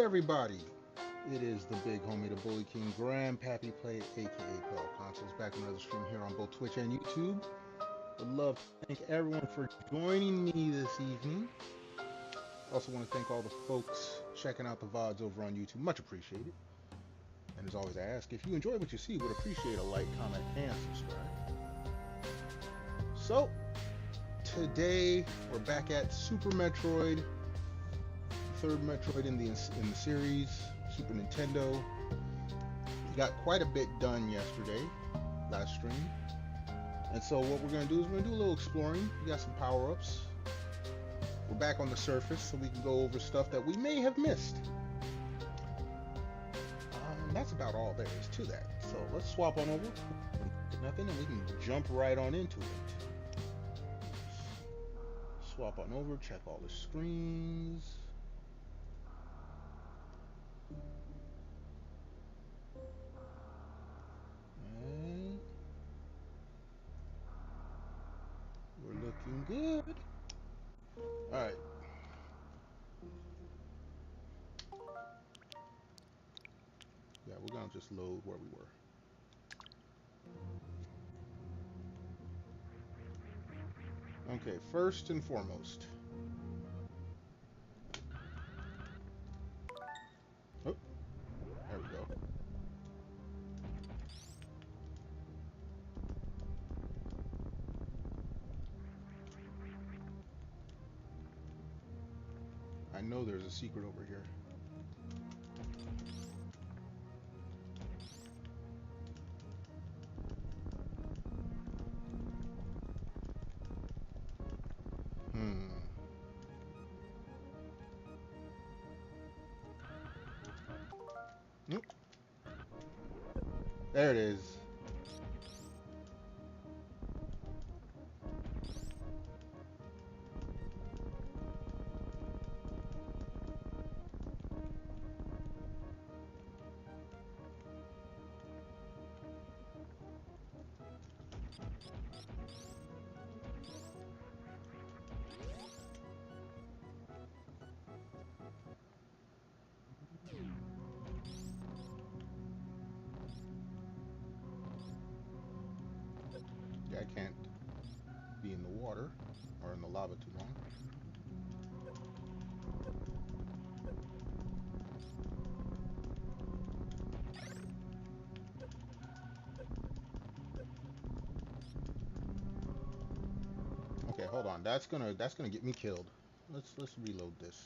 everybody? It is the big homie, the Bully King, Grandpappy Play, aka Pell Consoles, back in another stream here on both Twitch and YouTube. Would love to thank everyone for joining me this evening. Also want to thank all the folks checking out the VODs over on YouTube. Much appreciated. And as always, I ask, if you enjoy what you see, would appreciate a like, comment, and subscribe. So, today we're back at Super Metroid, third Metroid in the series, Super Nintendo. We got quite a bit done yesterday, last stream. And so what we're going to do is we're going to do a little exploring. We got some power-ups. We're back on the surface so we can go over stuff that we may have missed. That's about all there is to that. So let's swap on over. Nothing, and we can jump right on into it. Swap on over, check all the screens. And we're looking good. Alright. Yeah, we're gonna just load where we were. Okay, first and foremost. Oh, there we go. I know there's a secret over here. Nope. There it is. Yeah, I can't be in the water or in the lava too long. Okay, hold on. That's gonna get me killed. Let's reload this.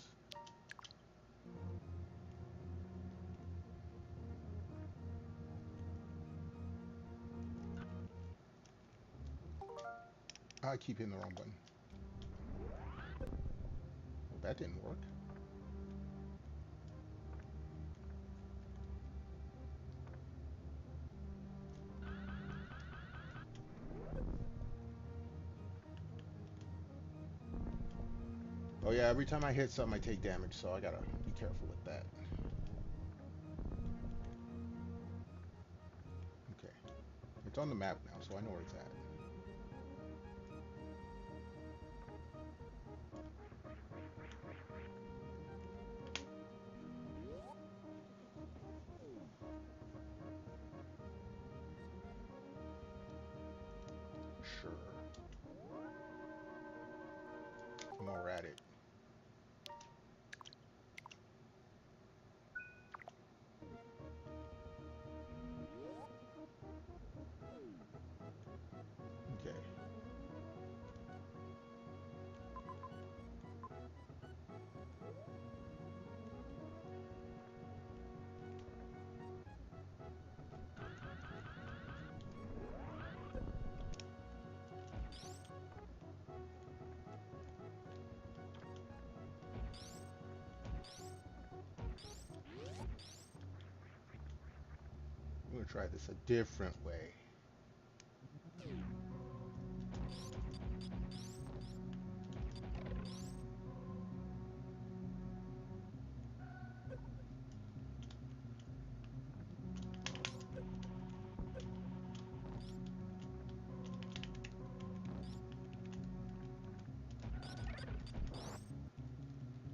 I keep hitting the wrong button. Well, that didn't work. Oh yeah, every time I hit something I take damage, so I gotta be careful with that. Okay. It's on the map now, so I know where it's at. Sure. More at it. Okay. I'm gonna try this a different way.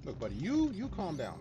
Look, buddy, you calm down.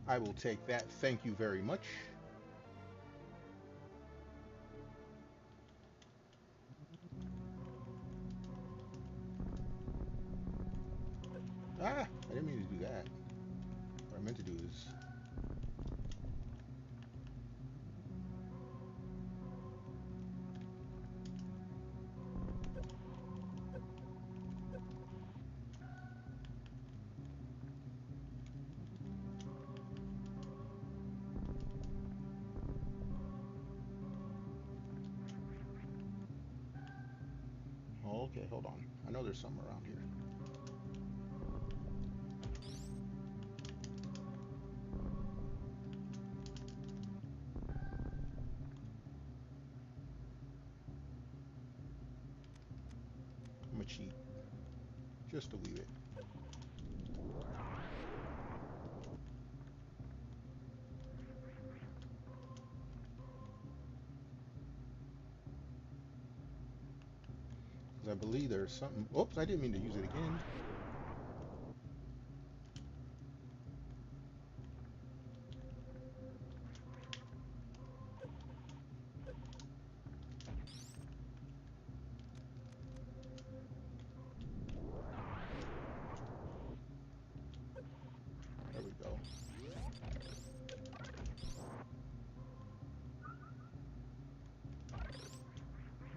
I will take that. Thank you very much. Ah, I didn't mean to do that. What I meant to do is... Oh, okay, hold on. I know there's some around here. I'm gonna cheat. Just a wee bit. Because I believe there's something... Oops, I didn't mean to use it again. There we go.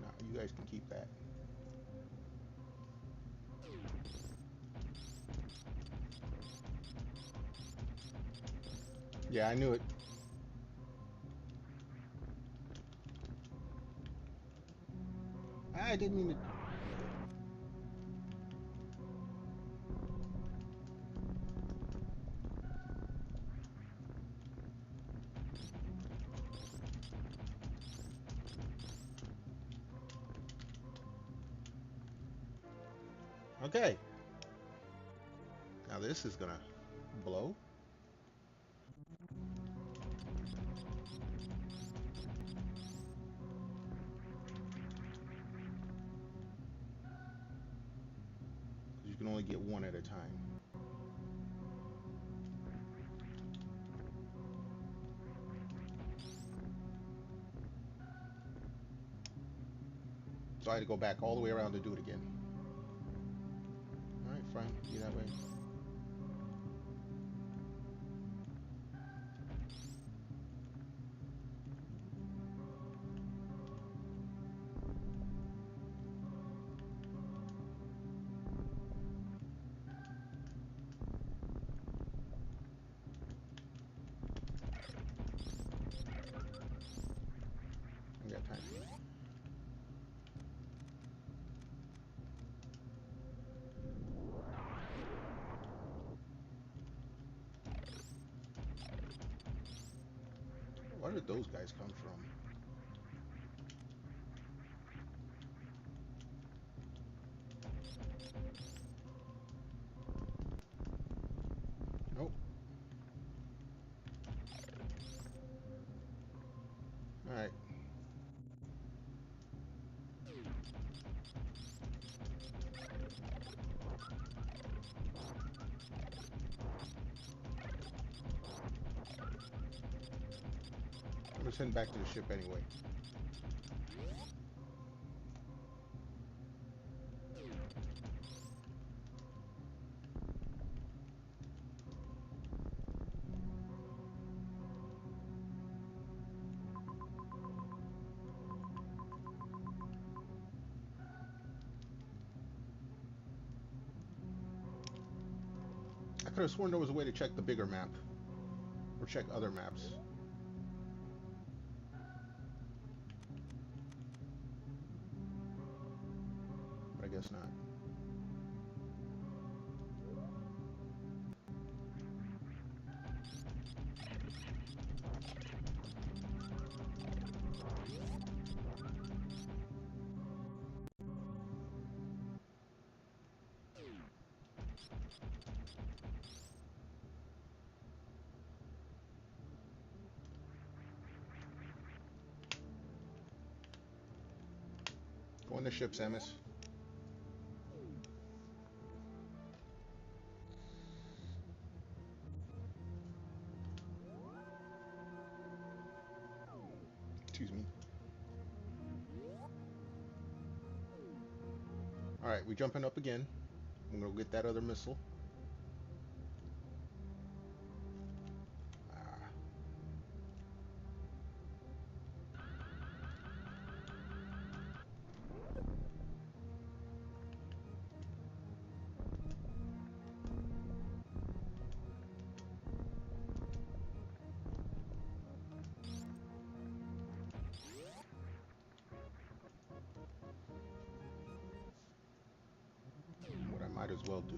Now, you guys can keep that. Yeah, I knew it. I didn't mean to... Okay. Now this is gonna blow. You can only get one at a time. So I had to go back all the way around to do it again. Alright, fine. Be that way. I got time. Where did those guys come from? Nope. Alright. I'm gonna send back to the ship anyway. I could have sworn there was a way to check the bigger map. Or check other maps. But I guess not. Go on the ship, Samus. All right, we're jumping up again. I'm gonna go get that other missile. Ah. What I might as well do.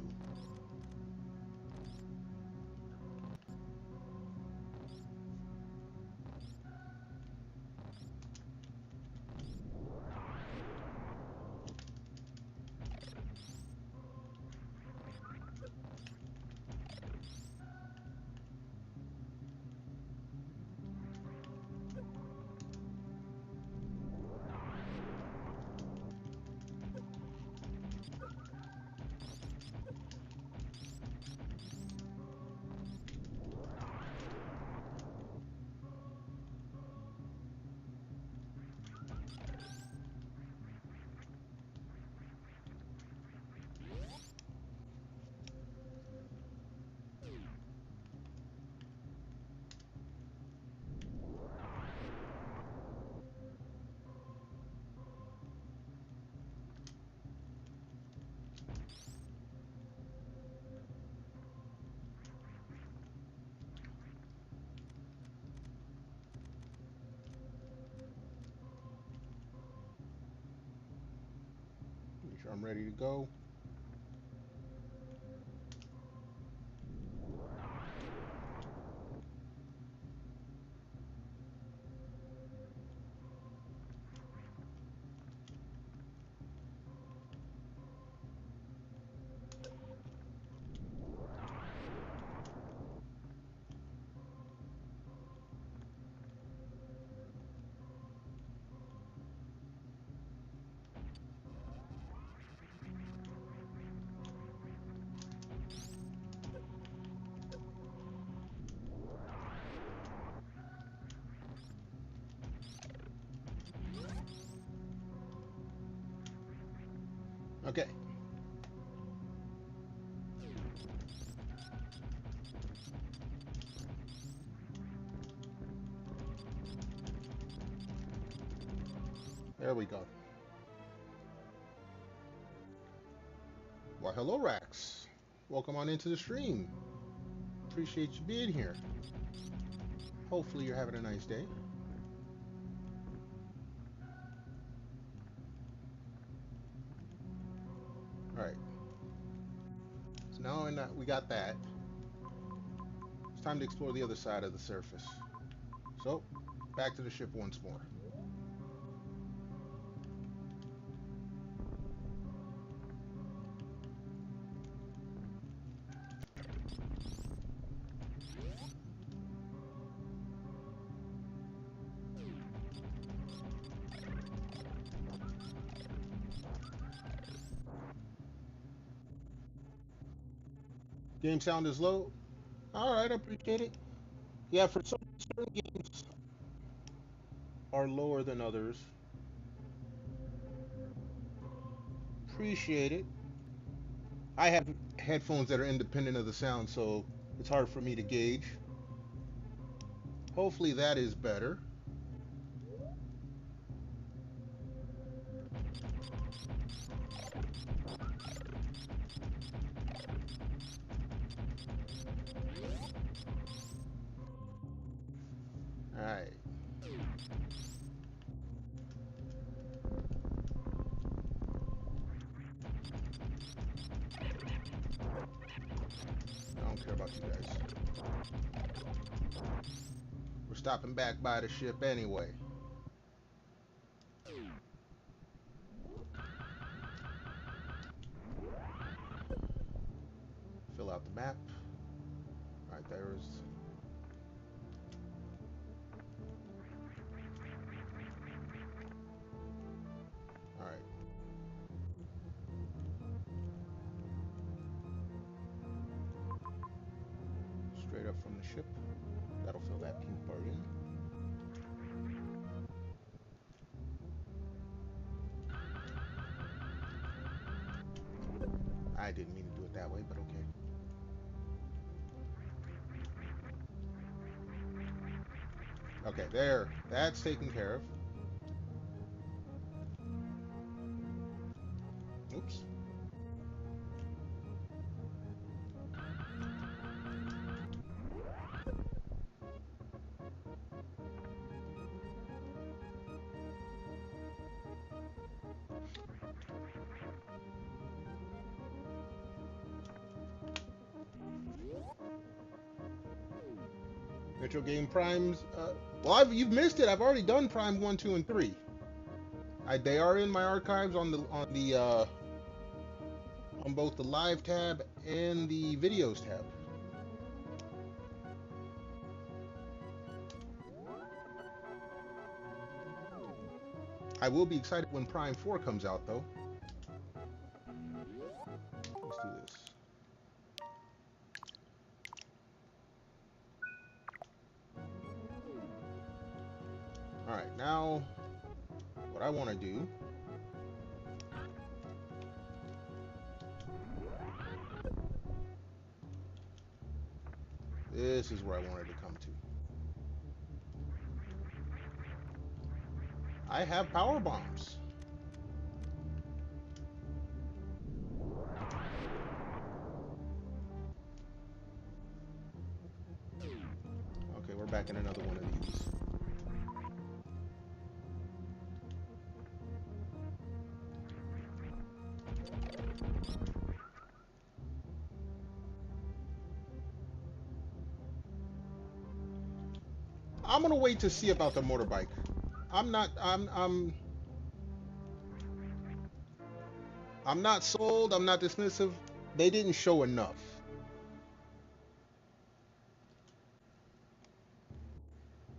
Make sure I'm ready to go. Okay. There we go. Well, hello, Rax. Welcome on into the stream. Appreciate you being here. Hopefully you're having a nice day. All right. So now we got that, it's time to explore the other side of the surface. So, back to the ship once more. Game sound is low. All right, I appreciate it. Yeah, for some certain games are lower than others. Appreciate it. I have headphones that are independent of the sound, so it's hard for me to gauge. Hopefully that is better. All right. I don't care about you guys. We're stopping back by the ship anyway. Fill out the map. All right, there's. All right. Straight up from the ship. That'll fill that puke part in. I didn't mean to do it that way, but okay. Okay, there. That's taken care of. Oops. Metro Game Primes. Well, you've missed it. I've already done Prime 1, 2, and 3. They are in my archives on both the live tab and the videos tab. I will be excited when Prime 4 comes out, though. Let's do this. Alright, now what I want to do this is where I wanted to come to. I have power bombs. Okay, we're back in another one of these. I'm gonna wait to see about the motorbike. I'm not sold, I'm not dismissive. They didn't show enough.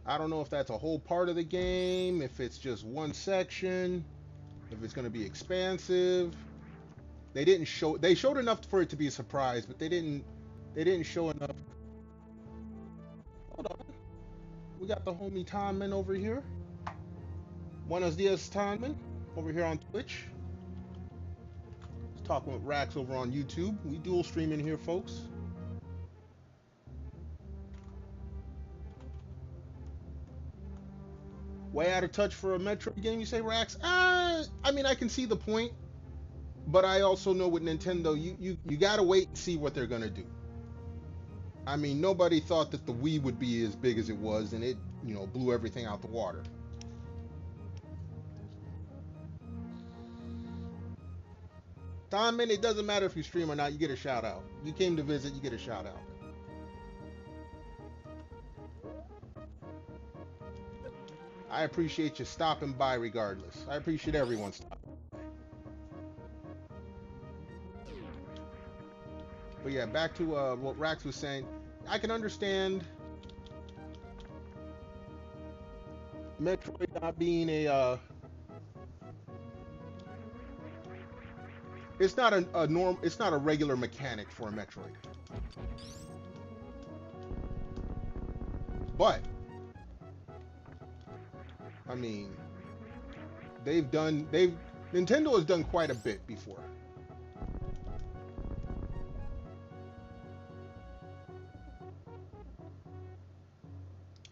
I don't know if that's a whole part of the game, if it's just one section, if it's gonna be expansive. They showed enough for it to be a surprise, but they didn't show enough. Hold on. We got the homie Tonman over here. Buenos dias, Tonman, over here on Twitch. Talking with Rax over on YouTube. We dual streaming here, folks. Way out of touch for a Metroid game, you say, Rax? I mean, I can see the point, but I also know with Nintendo, you gotta wait and see what they're gonna do. I mean, nobody thought that the Wii would be as big as it was, and it, blew everything out the water. Tonman, it doesn't matter if you stream or not, you get a shout out. You came to visit, you get a shout out. I appreciate you stopping by regardless. I appreciate everyone stopping by. But yeah, back to what Rax was saying. I can understand Metroid not being it's not it's not a regular mechanic for a Metroid. But I mean, Nintendo has done quite a bit before.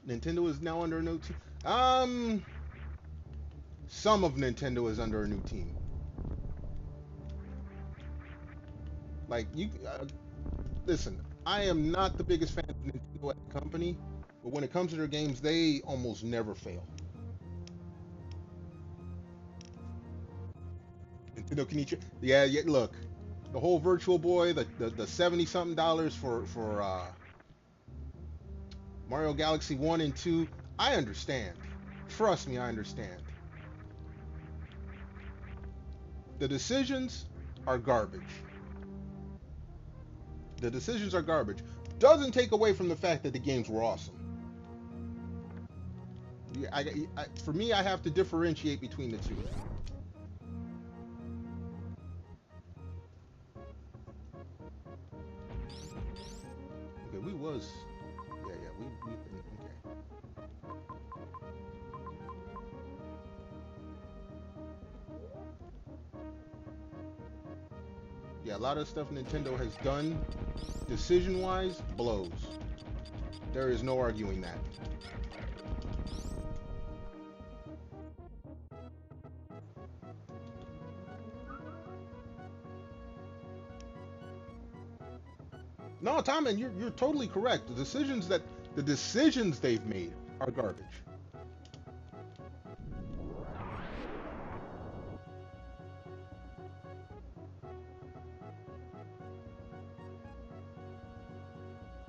Nintendo is now under a new team. Some of Nintendo is under a new team. Like listen, I am not the biggest fan of Nintendo as a company, but when it comes to their games, they almost never fail. Nintendo can eat you. Yeah, look, the whole Virtual Boy, the $70-something for Mario Galaxy 1 and 2, I understand. Trust me, I understand. The decisions are garbage. The decisions are garbage. Doesn't take away from the fact that the games were awesome. For me, I have to differentiate between the two. Okay, we been, okay. Yeah, a lot of stuff Nintendo has done, decision-wise, blows. There is no arguing that. No, Tom, and you're totally correct. The decisions they've made are garbage.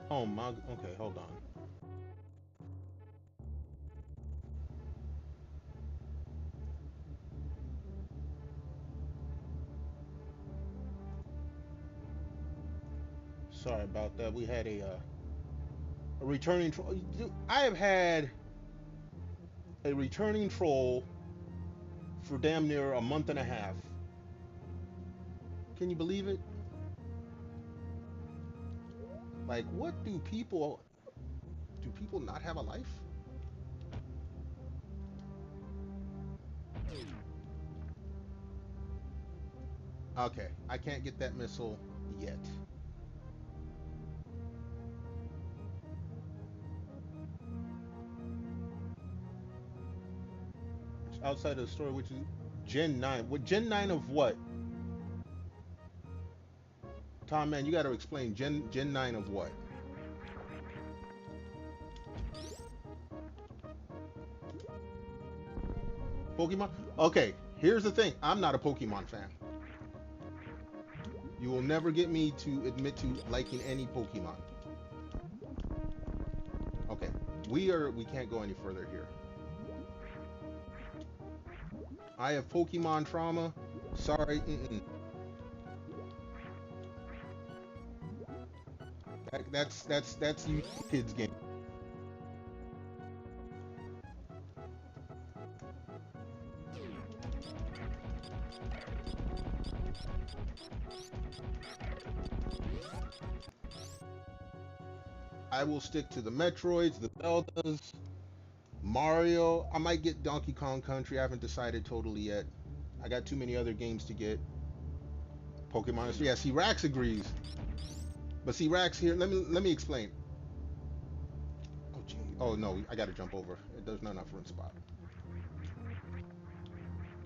Oh my, okay, hold on. Sorry about that. We had a returning troll. I have had a returning troll for damn near a month and a half. Can you believe it? Like, what do people not have a life? Okay, I can't get that missile yet. Outside of the story, which is Gen 9. What Gen 9 of what? Tom, man, you got to explain Gen 9 of what? Pokemon? Okay, here's the thing. I'm not a Pokemon fan. You will never get me to admit to liking any Pokemon. Okay, we can't go any further here. I have Pokemon trauma. Sorry. That's you kids game. I will stick to the Metroids, the Zeldas, Mario. I might get Donkey Kong Country. I haven't decided totally yet. I got too many other games to get. Pokemon. Yeah, see, Rax agrees. But see, Rax here. Let me explain. Oh gee. Oh no, I got to jump over. There's not enough room spot.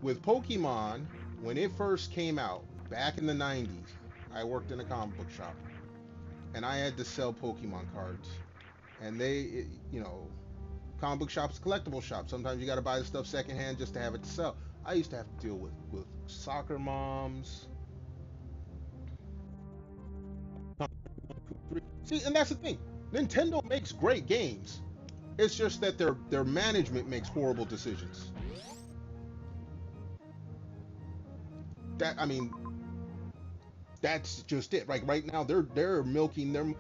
With Pokemon, when it first came out back in the 90s, I worked in a comic book shop, and I had to sell Pokemon cards. And they, comic book shops, collectible shops. Sometimes you got to buy the stuff secondhand just to have it to sell. I used to have to deal with soccer moms. See, and that's the thing. Nintendo makes great games. It's just that their management makes horrible decisions. That's just it. Like right now, they're milking them.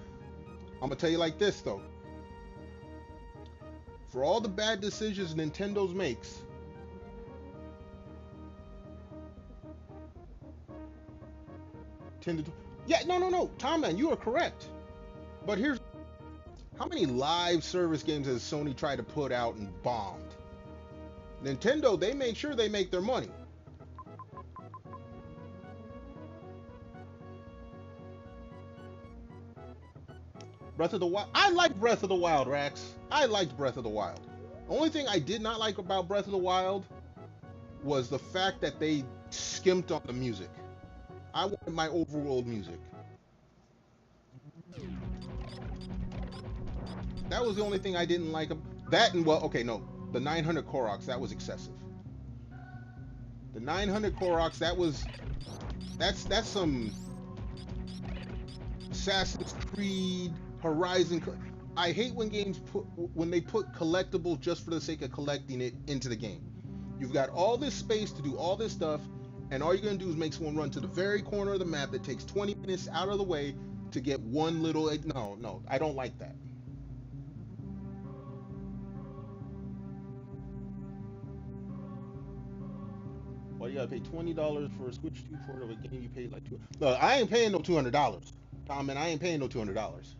I'm gonna tell you like this though. For all the bad decisions Nintendo's makes, no, Tom, man, you are correct. But here's how many live service games has Sony tried to put out and bombed? Nintendo, they make sure they make their money. Breath of the Wild. I like Breath of the Wild, Rax. I liked Breath of the Wild. The only thing I did not like about Breath of the Wild was the fact that they skimped on the music. I wanted my overworld music. That was the only thing I didn't like. That and, well, okay, no. The 900 Koroks, that was excessive. The 900 Koroks, that's some Assassin's Creed, Horizon. I hate when when they put collectibles just for the sake of collecting it into the game. You've got all this space to do all this stuff, and all you're gonna do is make someone run to the very corner of the map that takes 20 minutes out of the way to get one little. No, I don't like that. Well, you gotta pay $20 for a Switch 2 port of a game you paid like No, I ain't paying no $200, Tom, and I ain't paying no $200.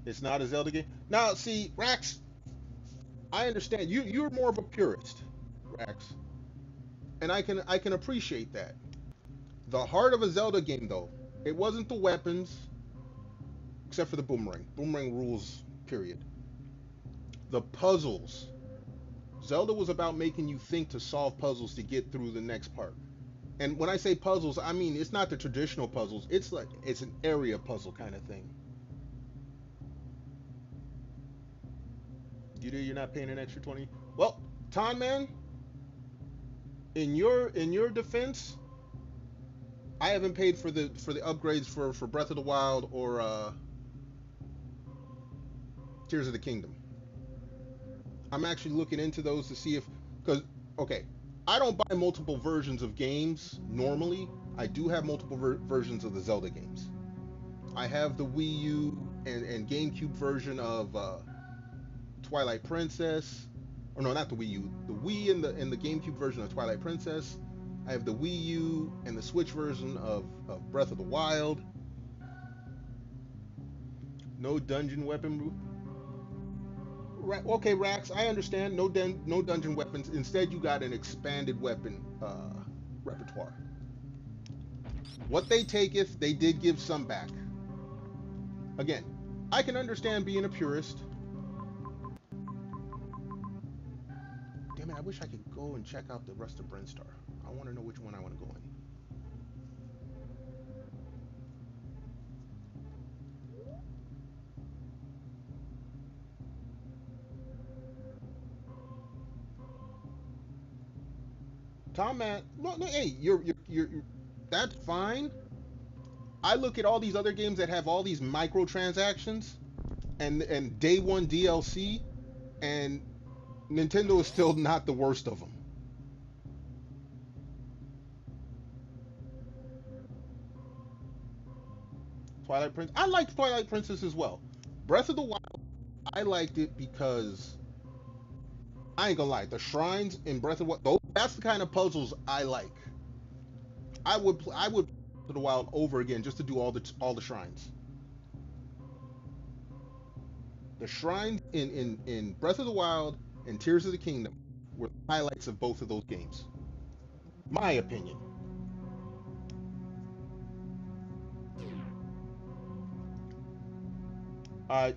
It's not a Zelda game. Now, see, Rax, I understand you're more of a purist, Rax. And I can appreciate that. The heart of a Zelda game, though, it wasn't the weapons, except for the boomerang. Boomerang rules, period. The puzzles. Zelda was about making you think to solve puzzles to get through the next part. And when I say puzzles, I mean it's not the traditional puzzles. It's like it's an area puzzle kind of thing. You're not paying an extra 20? Well, Ton Man, in your defense, I haven't paid for the upgrades for Breath of the Wild or Tears of the Kingdom. I'm actually looking into those to see if, because, okay, I don't buy multiple versions of games normally. I do have multiple versions of the Zelda games. I have the Wii U and GameCube version of Twilight Princess. Or no, not the Wii U. The Wii and the GameCube version of Twilight Princess. I have the Wii U and the Switch version of Breath of the Wild. No dungeon weapon. Okay, Rax, I understand. No dungeon weapons. Instead, you got an expanded weapon repertoire. What they taketh, they did give some back. Again, I can understand being a purist. Damn it, I wish I could go and check out the rest of Brinstar. I want to know which one I want to go in. Tom, man, no, hey, you're that's fine. I look at all these other games that have all these microtransactions and day one DLC, and Nintendo is still not the worst of them. Twilight Princess, I liked Twilight Princess as well. Breath of the Wild, I liked it because I ain't gonna lie, the shrines in Breath of the Wild, that's the kind of puzzles I like. I would Breath of the Wild over again just to do all the shrines. The shrines in Breath of the Wild and Tears of the Kingdom were the highlights of both of those games. My opinion.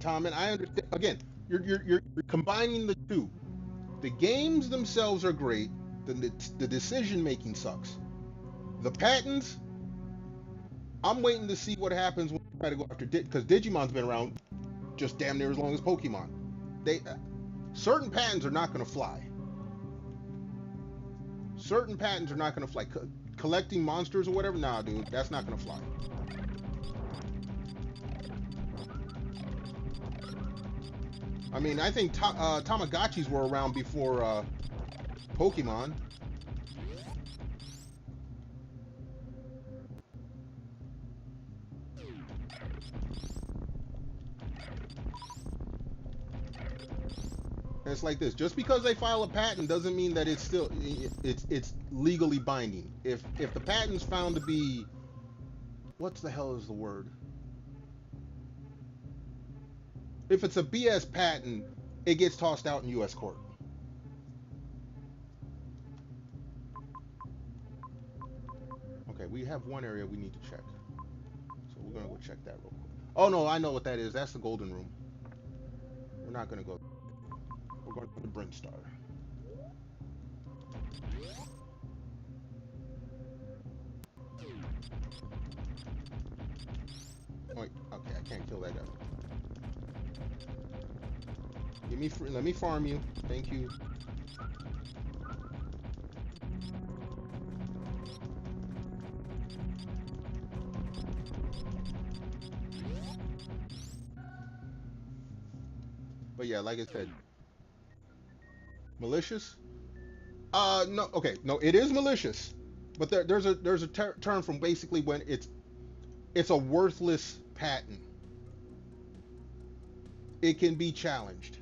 Tom, and I understand. Again, you're combining the two. The games themselves are great. The decision making sucks. The patents, I'm waiting to see what happens when I try to go after because Digimon's been around just damn near as long as Pokemon. Certain patents are not going to fly. Certain patents are not going to fly. Collecting monsters or whatever, nah, dude, that's not going to fly. I mean, I think Tamagotchis were around before Pokemon. And it's like this: just because they file a patent doesn't mean that it's legally binding. If the patent's found to be, what the hell is the word? If it's a BS patent, it gets tossed out in U.S. court. Okay, we have one area we need to check. So we're going to go check that real quick. Oh, no, I know what that is. That's the golden room. We're not going to go. We're going to the Brinstar. Wait, okay, I can't kill that guy. Let me farm you. Thank you. But yeah, like I said, malicious. No, okay, no, it is malicious, but there's a term from basically when it's a worthless patent. It can be challenged.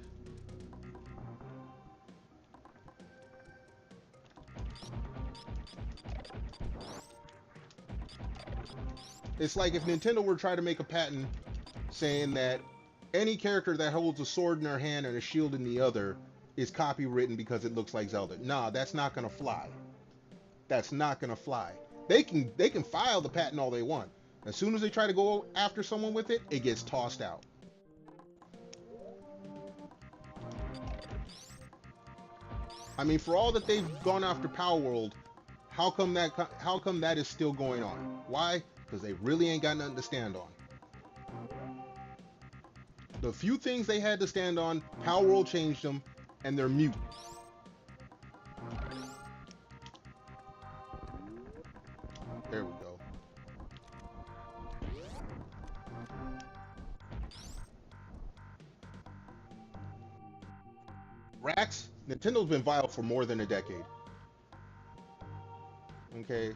It's like if Nintendo were trying to make a patent saying that any character that holds a sword in their hand and a shield in the other is copywritten because it looks like Zelda. Nah, that's not gonna fly. That's not gonna fly. They can file the patent all they want. As soon as they try to go after someone with it, it gets tossed out. I mean, for all that they've gone after Power World, how come that is still going on? Why? Because they really ain't got nothing to stand on. The few things they had to stand on, Power World changed them, and they're mute. There we go. Rax, Nintendo's been vile for more than a decade. Okay.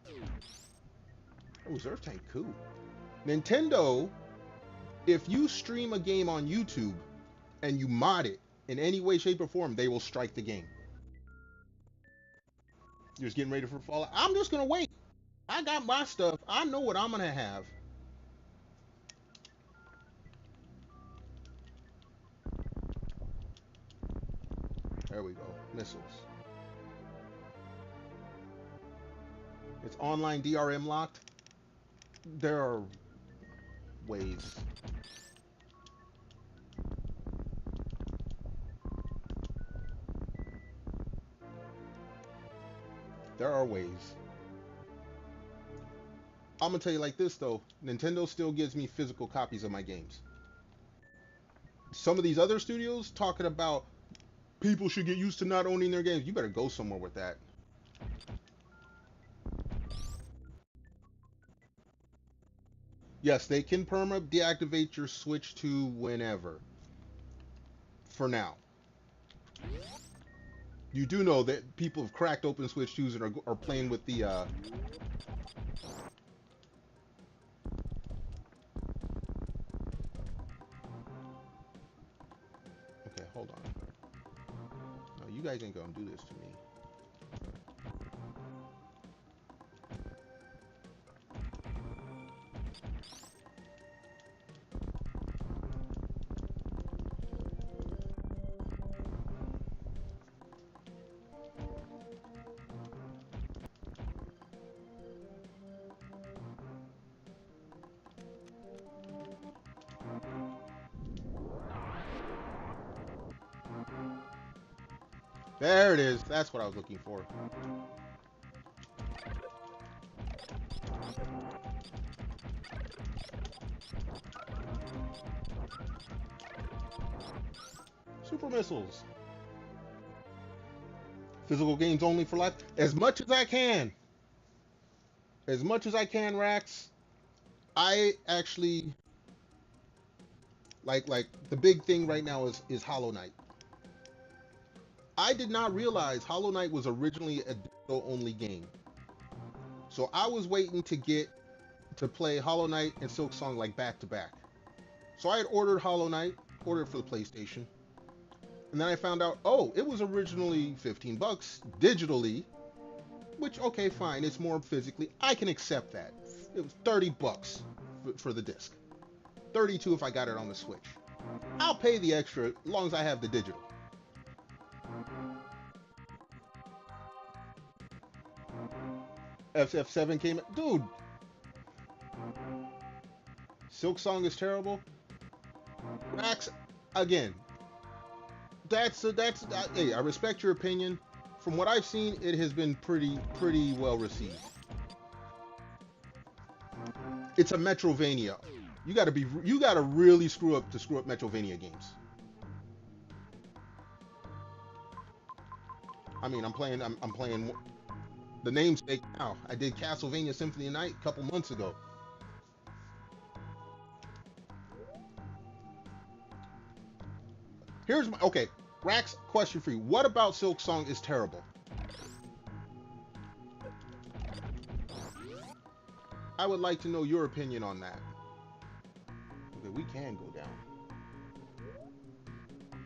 Oh, Reserve Tank, cool. Nintendo, if you stream a game on YouTube and you mod it in any way, shape, or form, they will strike the game. You're just getting ready for Fallout. I'm just gonna wait. I got my stuff. I know what I'm gonna have. There we go. Missiles. It's online DRM locked. There are ways. There are ways. I'm gonna tell you like this though. Nintendo still gives me physical copies of my games. Some of these other studios talking about people should get used to not owning their games. You better go somewhere with that. Yes, they can perma deactivate your Switch 2 whenever. For now. You do know that people have cracked open Switch 2s and are playing with the okay, hold on. No, you guys ain't gonna do this to me. There it is. That's what I was looking for. Super missiles. Physical games only for life. As much as I can. As much as I can, Rax. I actually like the big thing right now is Hollow Knight. I did not realize Hollow Knight was originally a digital only game. So I was waiting to play Hollow Knight and Silk Song like back to back. So I had ordered Hollow Knight, ordered it for the PlayStation. And then I found out, oh, it was originally 15 bucks digitally, which, okay, fine, it's more physically. I can accept that. It was 30 bucks for the disc. 32 if I got it on the Switch. I'll pay the extra as long as I have the digital. FF7 came, dude. Silk Song is terrible. Rax, again. Hey, I respect your opinion. From what I've seen, it has been pretty well received. It's a Metrovania. You gotta really screw up Metrovania games. I mean, I'm playing the namesake now. I did Castlevania Symphony of the Night a couple months ago. Here's my okay, Rax, question for you. What about Silk Song is terrible? I would like to know your opinion on that. Okay, we can go down.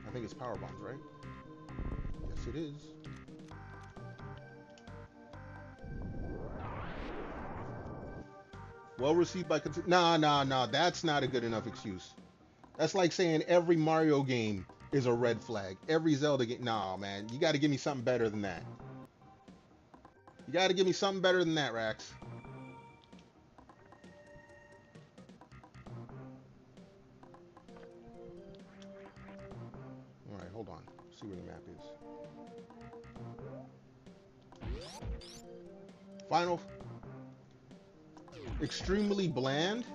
I think it's power bombs, right? Yes, it is. Well received by nah. That's not a good enough excuse. That's like saying every Mario game is a red flag. Every Zelda game. Nah, man. You got to give me something better than that. You got to give me something better than that, Rax. All right, hold on. See where the map is. Final. Extremely bland.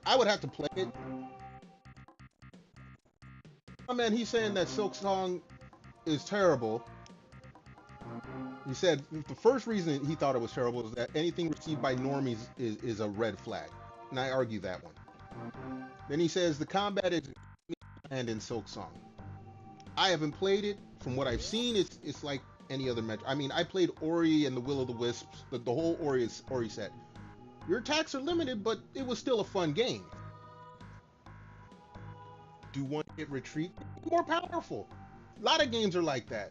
I would have to play it. Oh man, he's saying that Silk Song is terrible. He said the first reason he thought it was terrible is that anything received by normies is a red flag. And I argue that one. Then he says the combat is bland in Silk Song. I haven't played it. From what I've seen, it's like any other Metro. I mean, I played Ori and the Will of the Wisps, the whole Ori set. Your attacks are limited, but it was still a fun game. Do one hit retreat? More powerful. A lot of games are like that.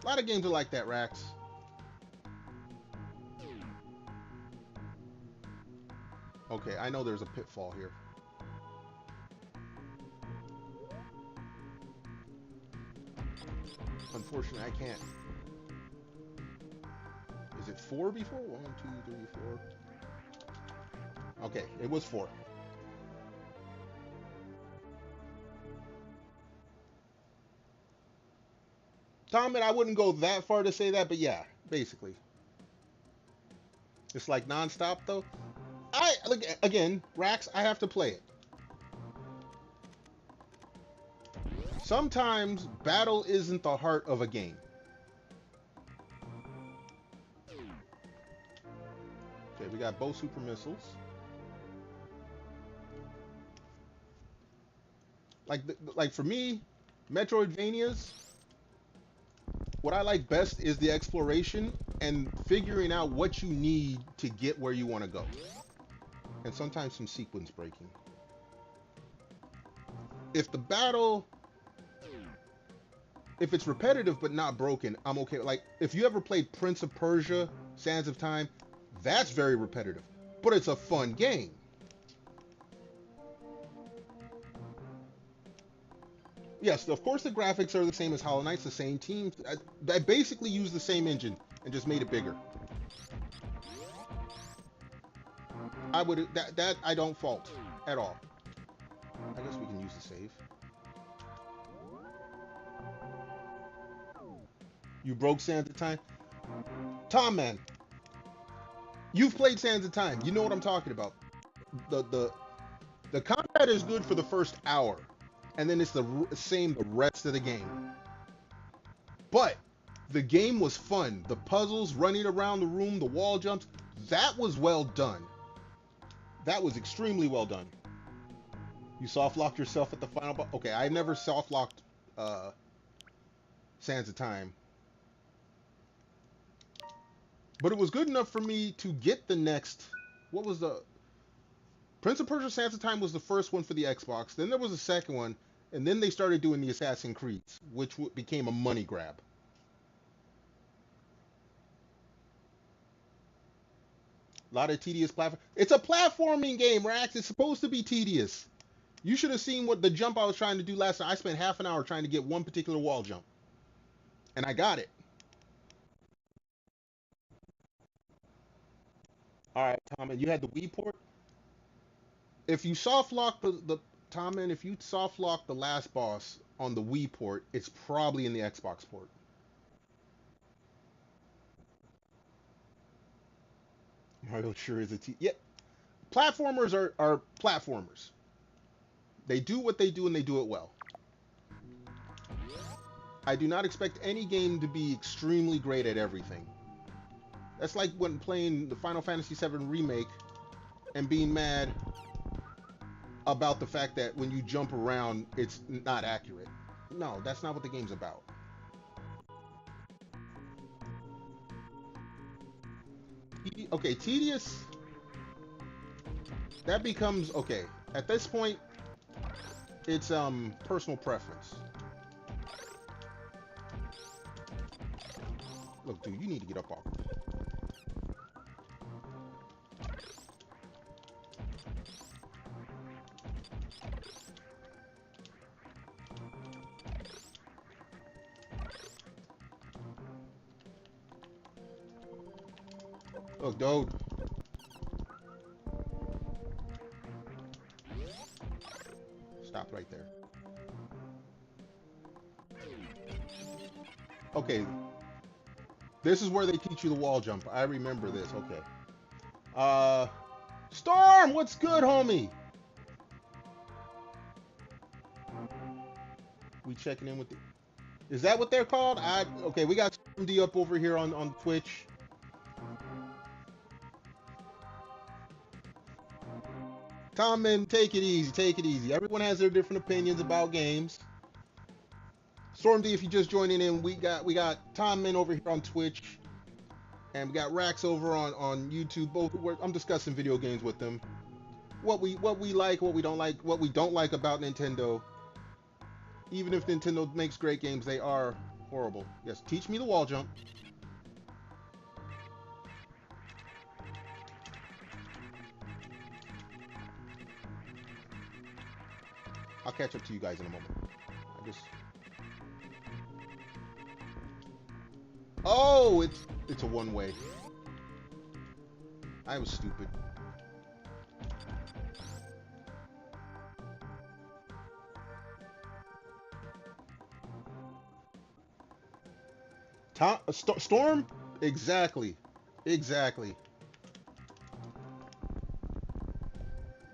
A lot of games are like that, Rax. Okay, I know there's a pitfall here. Unfortunately, I can't. Is it 4 before? 1, 2, 3, 4. Okay, it was 4. Tom, and I wouldn't go that far to say that, but yeah, basically. It's like non-stop though. Look again, Rax, I have to play it. Sometimes battle isn't the heart of a game. Okay, we got both super missiles. Like for me, Metroidvanias, what I like best is the exploration and figuring out what you need to get where you want to go. And sometimes some sequence breaking. If the battle, if it's repetitive but not broken, I'm okay. Like, if you ever played Prince of Persia, Sands of Time, that's very repetitive, but it's a fun game. Yes, of course the graphics are the same as Hollow Knight's, the same team. I basically used the same engine and just made it bigger. I would that I don't fault at all. I guess we can use the save. You broke Sands of Time? Tom, man, you've played Sands of Time. You know what I'm talking about. The combat is good for the first hour, and then it's the same the rest of the game. But the game was fun. The puzzles, running around the room, the wall jumps, that was well done. That was extremely well done. You soft locked yourself at the final boss. Okay, I never soft locked Sands of Time. But it was good enough for me to get the next. What was the Prince of Persia Sands of Time was the first one for the Xbox. Then there was a second one, and then they started doing the Assassin's Creeds, which became a money grab. A lot of tedious platform. It's a platforming game, Rax. It's supposed to be tedious. You should have seen what the jump I was trying to do last night. I spent half an hour trying to get one particular wall jump, and I got it. All right, Tom, and you had the Wii port. If you soft lock the Tom, and if you soft lock the last boss on the Wii port, it's probably in the Xbox port. Mario sure is yeah. Platformers are platformers. They do what they do and they do it well. I do not expect any game to be extremely great at everything. That's like when playing the Final Fantasy VII Remake and being mad about the fact that when you jump around, it's not accurate. No, that's not what the game's about. Okay, tedious. That becomes okay. At this point, it's personal preference. Look, dude, you need to get up off. Look, dude. Stop right there. Okay. This is where they teach you the wall jump. I remember this. Okay. Storm, what's good, homie? We checking in with the... Is that what they're called? Okay, we got Storm D up over here on Twitch. Tom, man, take it easy, take it easy. Everyone has their different opinions about games. Storm D, if you're just joining in, we got Tom Min over here on Twitch, and we got Rax over on YouTube. Both, I'm discussing video games with them. What we like, what we don't like about Nintendo. Even if Nintendo makes great games, they are horrible. Yes, teach me the wall jump. I'll catch up to you guys in a moment. Oh, it's a one-way. I was stupid. Storm? Exactly. Exactly.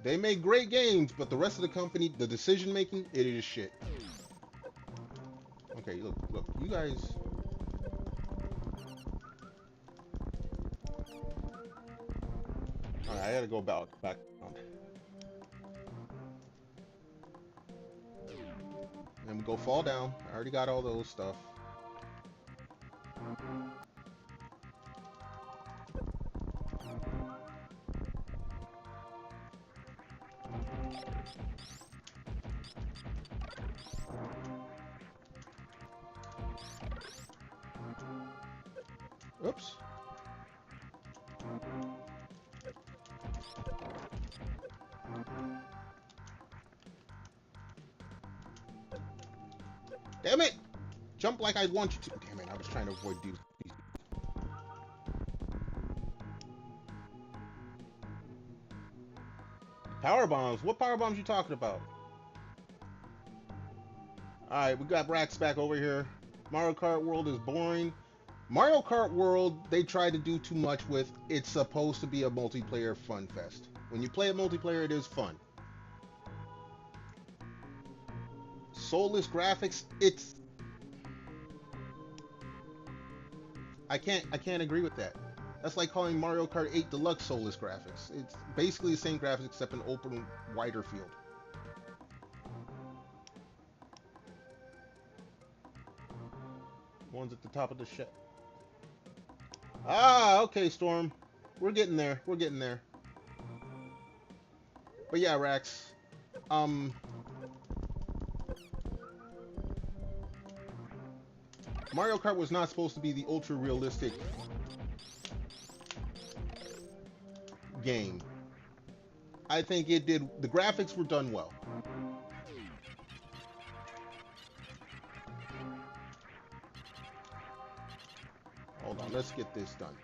They make great games, but the rest of the company, the decision making, it is shit. Okay, look, you guys. Alright, I gotta go back around. And we go fall down. I already got all those stuff. Oops. Damn it! Jump like I want you to. Damn it, I was trying to avoid these. Power bombs? What power bombs you talking about? Alright, we got Brax back over here. Mario Kart World is boring. Mario Kart World, they tried to do too much with. It's supposed to be a multiplayer fun fest. When you play a multiplayer, it is fun. Soulless graphics, it's... I can't agree with that. That's like calling Mario Kart 8 Deluxe soulless graphics. It's basically the same graphics except an open, wider field. One's at the top of the ship. Ah, okay, Storm. We're getting there. We're getting there. But yeah, Rax. Mario Kart was not supposed to be the ultra realistic game. I think it did. The graphics were done well. Hold on, let's get this done.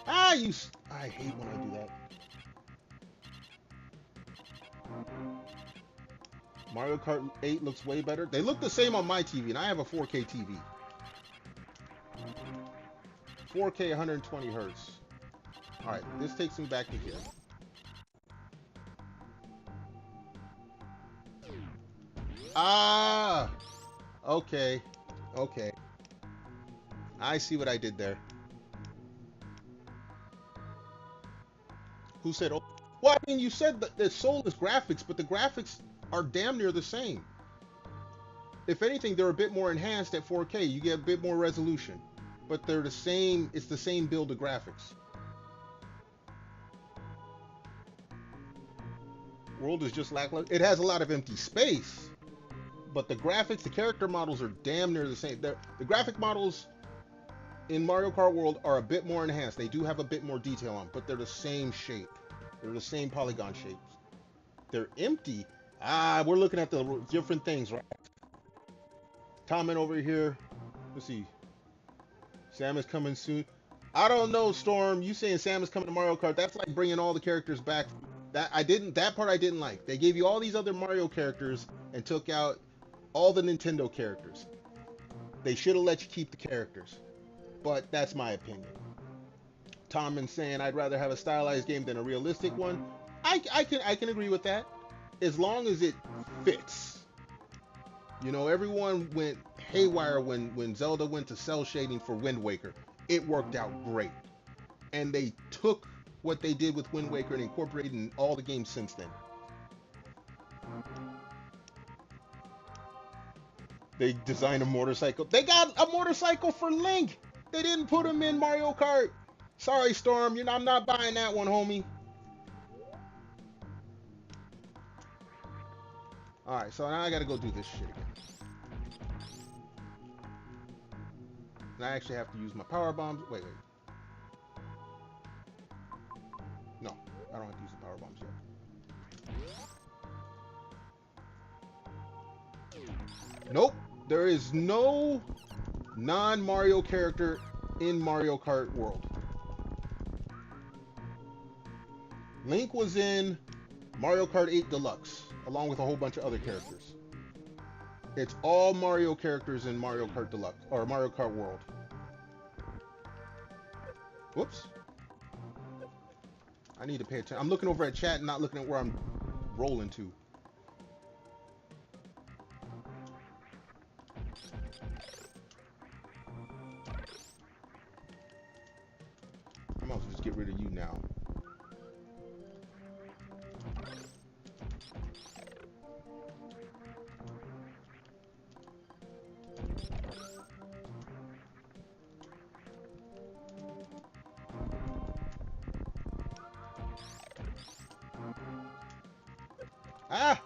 Ah, I hate when I do that. Mario Kart 8 looks way better. They look the same on my TV, and I have a 4K TV. 4K 120 hertz. Alright, this takes me back to here. Ah! Okay. Okay. I see what I did there. Who said, oh, well, I mean, you said that it's soulless graphics, but the graphics are damn near the same. If anything, they're a bit more enhanced at 4K. You get a bit more resolution, but they're the same. It's the same build of graphics. World is just lackluster. It has a lot of empty space, but the graphics, the character models are damn near the same. The graphic models in Mario Kart World are a bit more enhanced. They do have a bit more detail on, but they're the same shape. They're the same polygon shapes. They're empty. Ah, we're looking at the different things, right? Comment over here. Let's see. Sam is coming soon. I don't know, Storm. You saying Samus coming to Mario Kart? That's like bringing all the characters back. That part I didn't like. They gave you all these other Mario characters and took out all the Nintendo characters. They should have let you keep the characters. But that's my opinion. Tommen saying I'd rather have a stylized game than a realistic one. I can agree with that, as long as it fits. You know, everyone went haywire when Zelda went to cell shading for Wind Waker. It worked out great, and they took what they did with Wind Waker and incorporated in all the games since then. They designed a motorcycle. They got a motorcycle for Link. They didn't put him in Mario Kart. Sorry, Storm. I'm not buying that one, homie. Alright, so now I gotta go do this shit again. And I actually have to use my power bombs. Wait. No, I don't have to use the power bombs yet. Nope. There is no non-Mario character in Mario Kart World. Link was in Mario Kart 8 Deluxe, along with a whole bunch of other characters. It's all Mario characters in Mario Kart Deluxe, or Mario Kart World. Whoops. I need to pay attention. I'm looking over at chat and not looking at where I'm rolling to. I might as well just get rid of you now. Ah!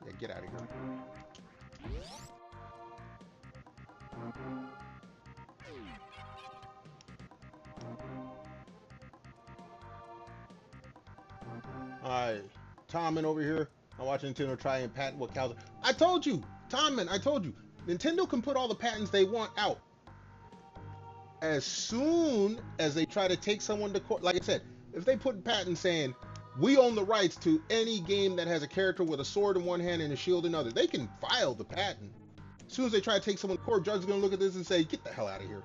Yeah, get out of here. Alright, Tommen over here. I'm watching Nintendo try and patent what cows. I told you, Tommen, I told you. Nintendo can put all the patents they want out. As soon as they try to take someone to court, like I said, if they put a patent saying, we own the rights to any game that has a character with a sword in one hand and a shield in another, they can file the patent. As soon as they try to take someone to court, judge is going to look at this and say, get the hell out of here.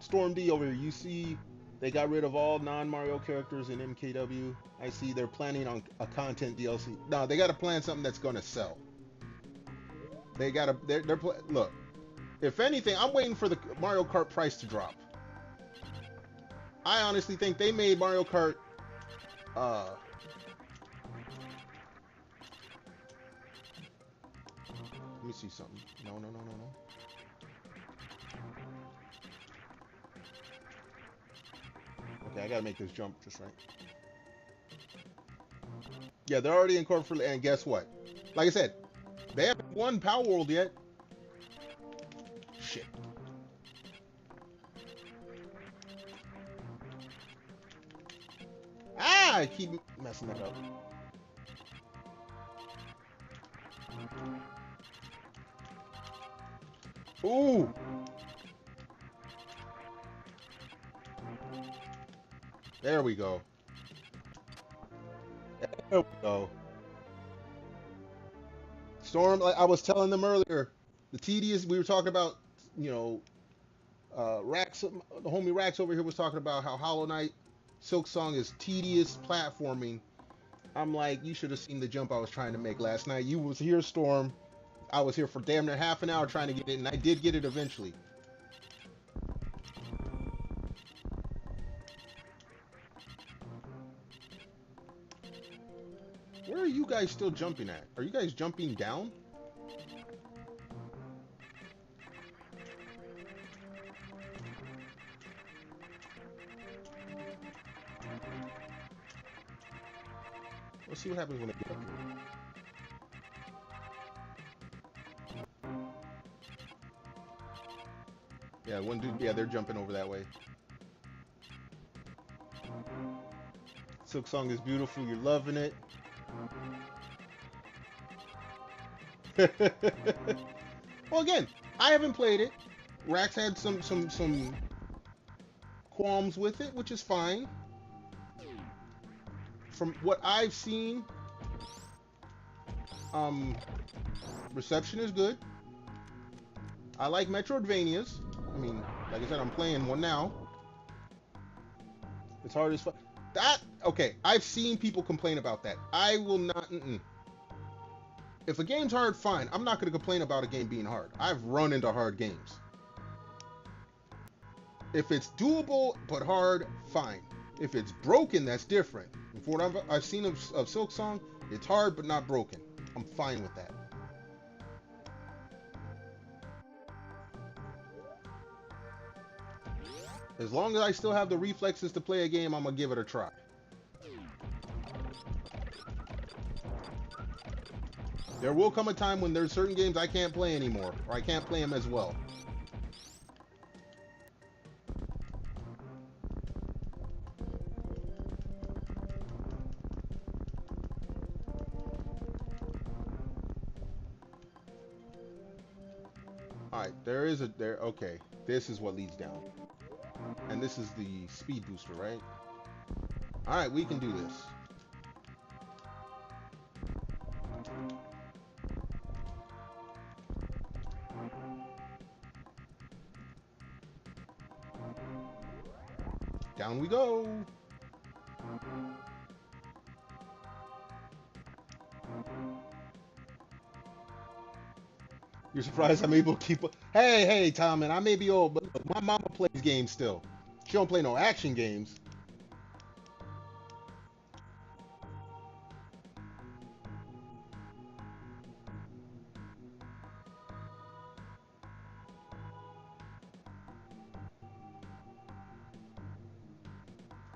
Storm D over here, you see they got rid of all non-Mario characters in MKW. I see they're planning on a content DLC. No, they got to plan something that's going to sell. They got to, look, if anything, I'm waiting for the Mario Kart price to drop. I honestly think they made Mario Kart, let me see something. No. Okay, I gotta make this jump just right. Yeah, they're already incorporated, and guess what? Like I said, they haven't won Power World yet. Shit. Ah, I keep messing that up. Ooh. There we go. There we go. Storm, like I was telling them earlier, the tedious, we were talking about, you know, Rax, the homie Rax over here was talking about how Hollow Knight Silk Song is tedious platforming. I'm like, you should have seen the jump I was trying to make last night. You was here, Storm. I was here for damn near half an hour trying to get it, and I did get it eventually. Where are you guys still jumping at? Are you guys jumping down? Let's see what happens when I get up here. Yeah, one dude, yeah, they're jumping over that way. Silk Song is beautiful, you're loving it. Well, again, I haven't played it. Rax had some qualms with it, which is fine. From what I've seen, reception is good. I like Metroidvanias. I mean, like I said, I'm playing one now. It's hard as fuck. That, okay, I've seen people complain about that. I will not, If a game's hard, fine. I'm not going to complain about a game being hard. I've run into hard games. If it's doable but hard, fine. If it's broken, that's different. And for what I've seen of Silksong, it's hard but not broken. I'm fine with that. As long as I still have the reflexes to play a game, I'm going to give it a try. There will come a time when there's certain games I can't play anymore, or I can't play them as well. Alright, okay, this is what leads down. And this is the speed booster, right? Alright, we can do this. Down we go. You're surprised I'm able to keep up. Hey, Tom, and I may be old, but look, my mama plays games still. She don't play no action games.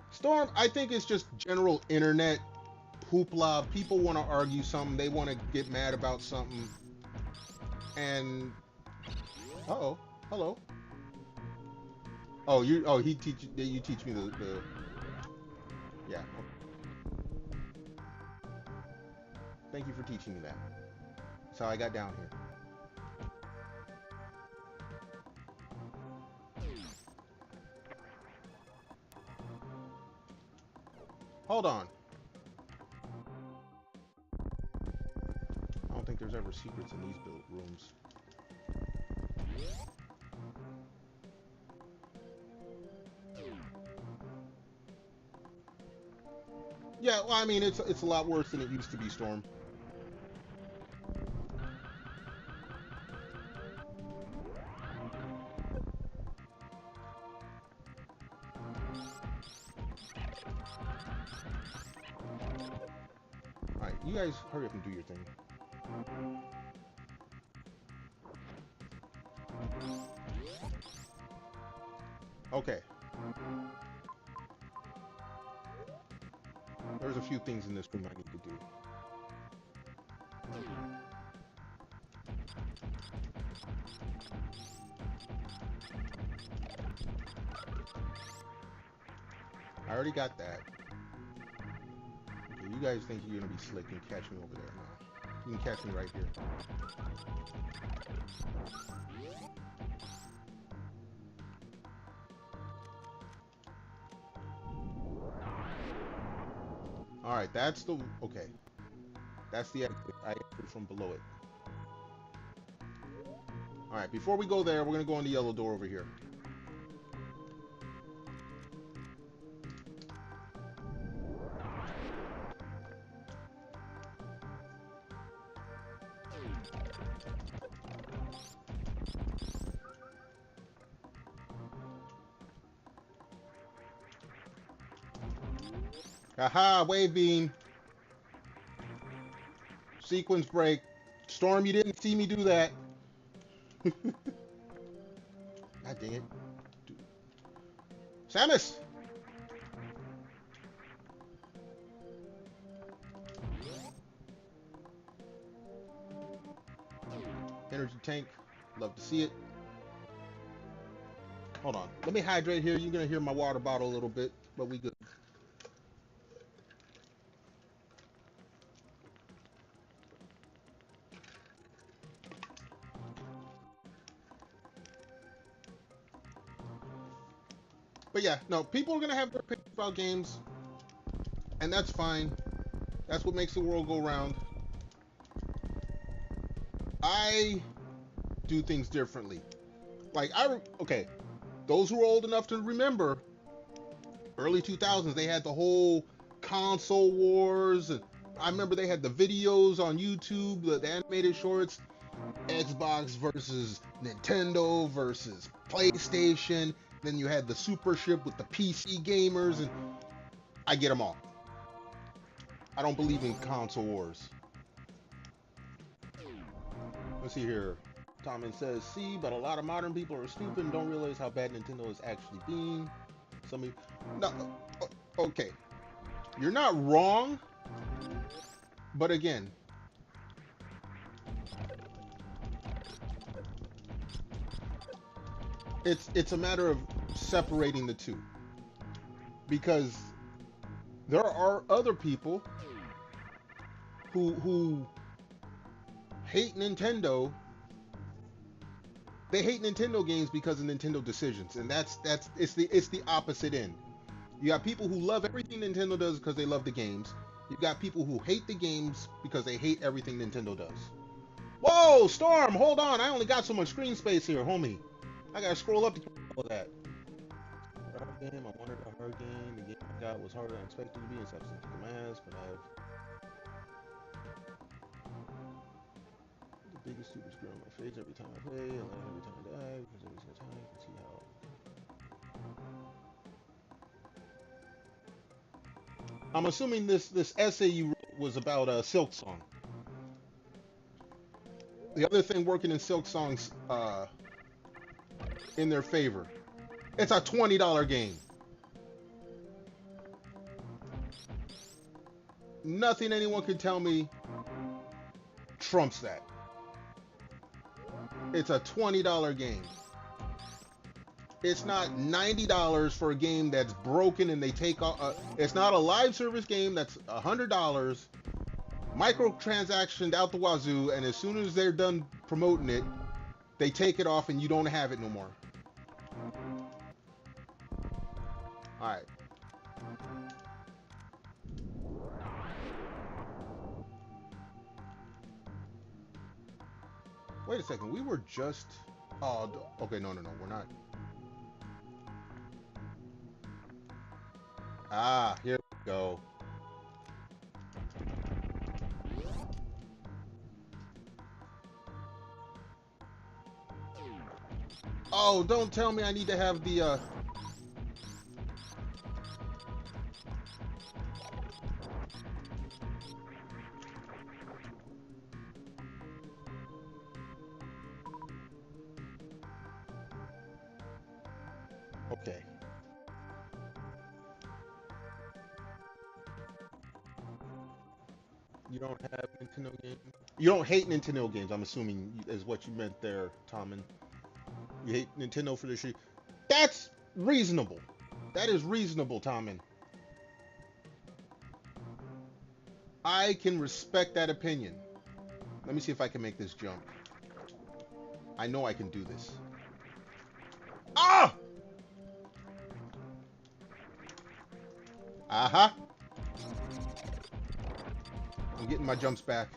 Storm, I think it's just general internet hoopla. People want to argue something. They want to get mad about something. And uh-oh, hello. Oh, you teach me the yeah. Thank you for teaching me that. That's how I got down here. Hold on. I don't think there's ever secrets in these built rooms. Yeah, well, I mean, it's a lot worse than it used to be, Storm. Alright, you guys hurry up and do your thing. Okay. There's a few things in this room I need to do. I already got that. Okay, you guys think you're gonna be slick and catch me over there now. You can catch me right here. Alright, that's the... okay. That's the exit. I entered from below it. Alright, before we go there, we're gonna go on the yellow door over here. Haha, wave beam. Sequence break. Storm, you didn't see me do that. God dang it. Samus! Energy tank. Love to see it. Hold on. Let me hydrate here. You're going to hear my water bottle a little bit, but we good. But yeah, no, people are gonna have their opinions about games, and that's fine. That's what makes the world go round. I do things differently. Like okay, those who are old enough to remember, early 2000s, they had the whole console wars. And I remember they had the videos on YouTube, the animated shorts, Xbox versus Nintendo versus PlayStation. Then you had the super ship with the PC gamers, and I get them all. I don't believe in console wars. Let's see here. Tommen says, see, but a lot of modern people are stupid and don't realize how bad Nintendo is actually being. Somebody, no, okay. You're not wrong, but again, it's a matter of separating the two, because there are other people who hate Nintendo. They hate Nintendo games because of Nintendo decisions, and it's the opposite end. You got people who love everything Nintendo does because they love the games. You got people who hate the games because they hate everything Nintendo does. Whoa, Storm, hold on. I only got so much screen space here, homie. I gotta scroll up to get all of that. A hard game, I wanted a hard game. The game I got was harder than I expected to be, and substance to my ass, but I have the biggest stupid screw on my face every time I play, and then every time I die, because every single time I can see how. I'm assuming this essay you wrote was about Silk Song. The other thing working in Silk Song's in their favor, it's a $20 game. Nothing anyone can tell me trumps that. It's a $20 game. It's not $90 for a game that's broken and they take off. It's not a live service game that's $100, microtransactioned out the wazoo, and as soon as they're done promoting it, they take it off and you don't have it no more. All right. Wait a second. We were just. Oh, okay. No, we're not. Ah, here we go. Oh, don't tell me I need to have the Okay. You don't have Nintendo games? You don't hate Nintendo games, I'm assuming is what you meant there, Tommen. You hate Nintendo for this shit. That's reasonable. That is reasonable, Tommen. I can respect that opinion. Let me see if I can make this jump. I know I can do this. Ah! Aha! I'm getting my jumps back.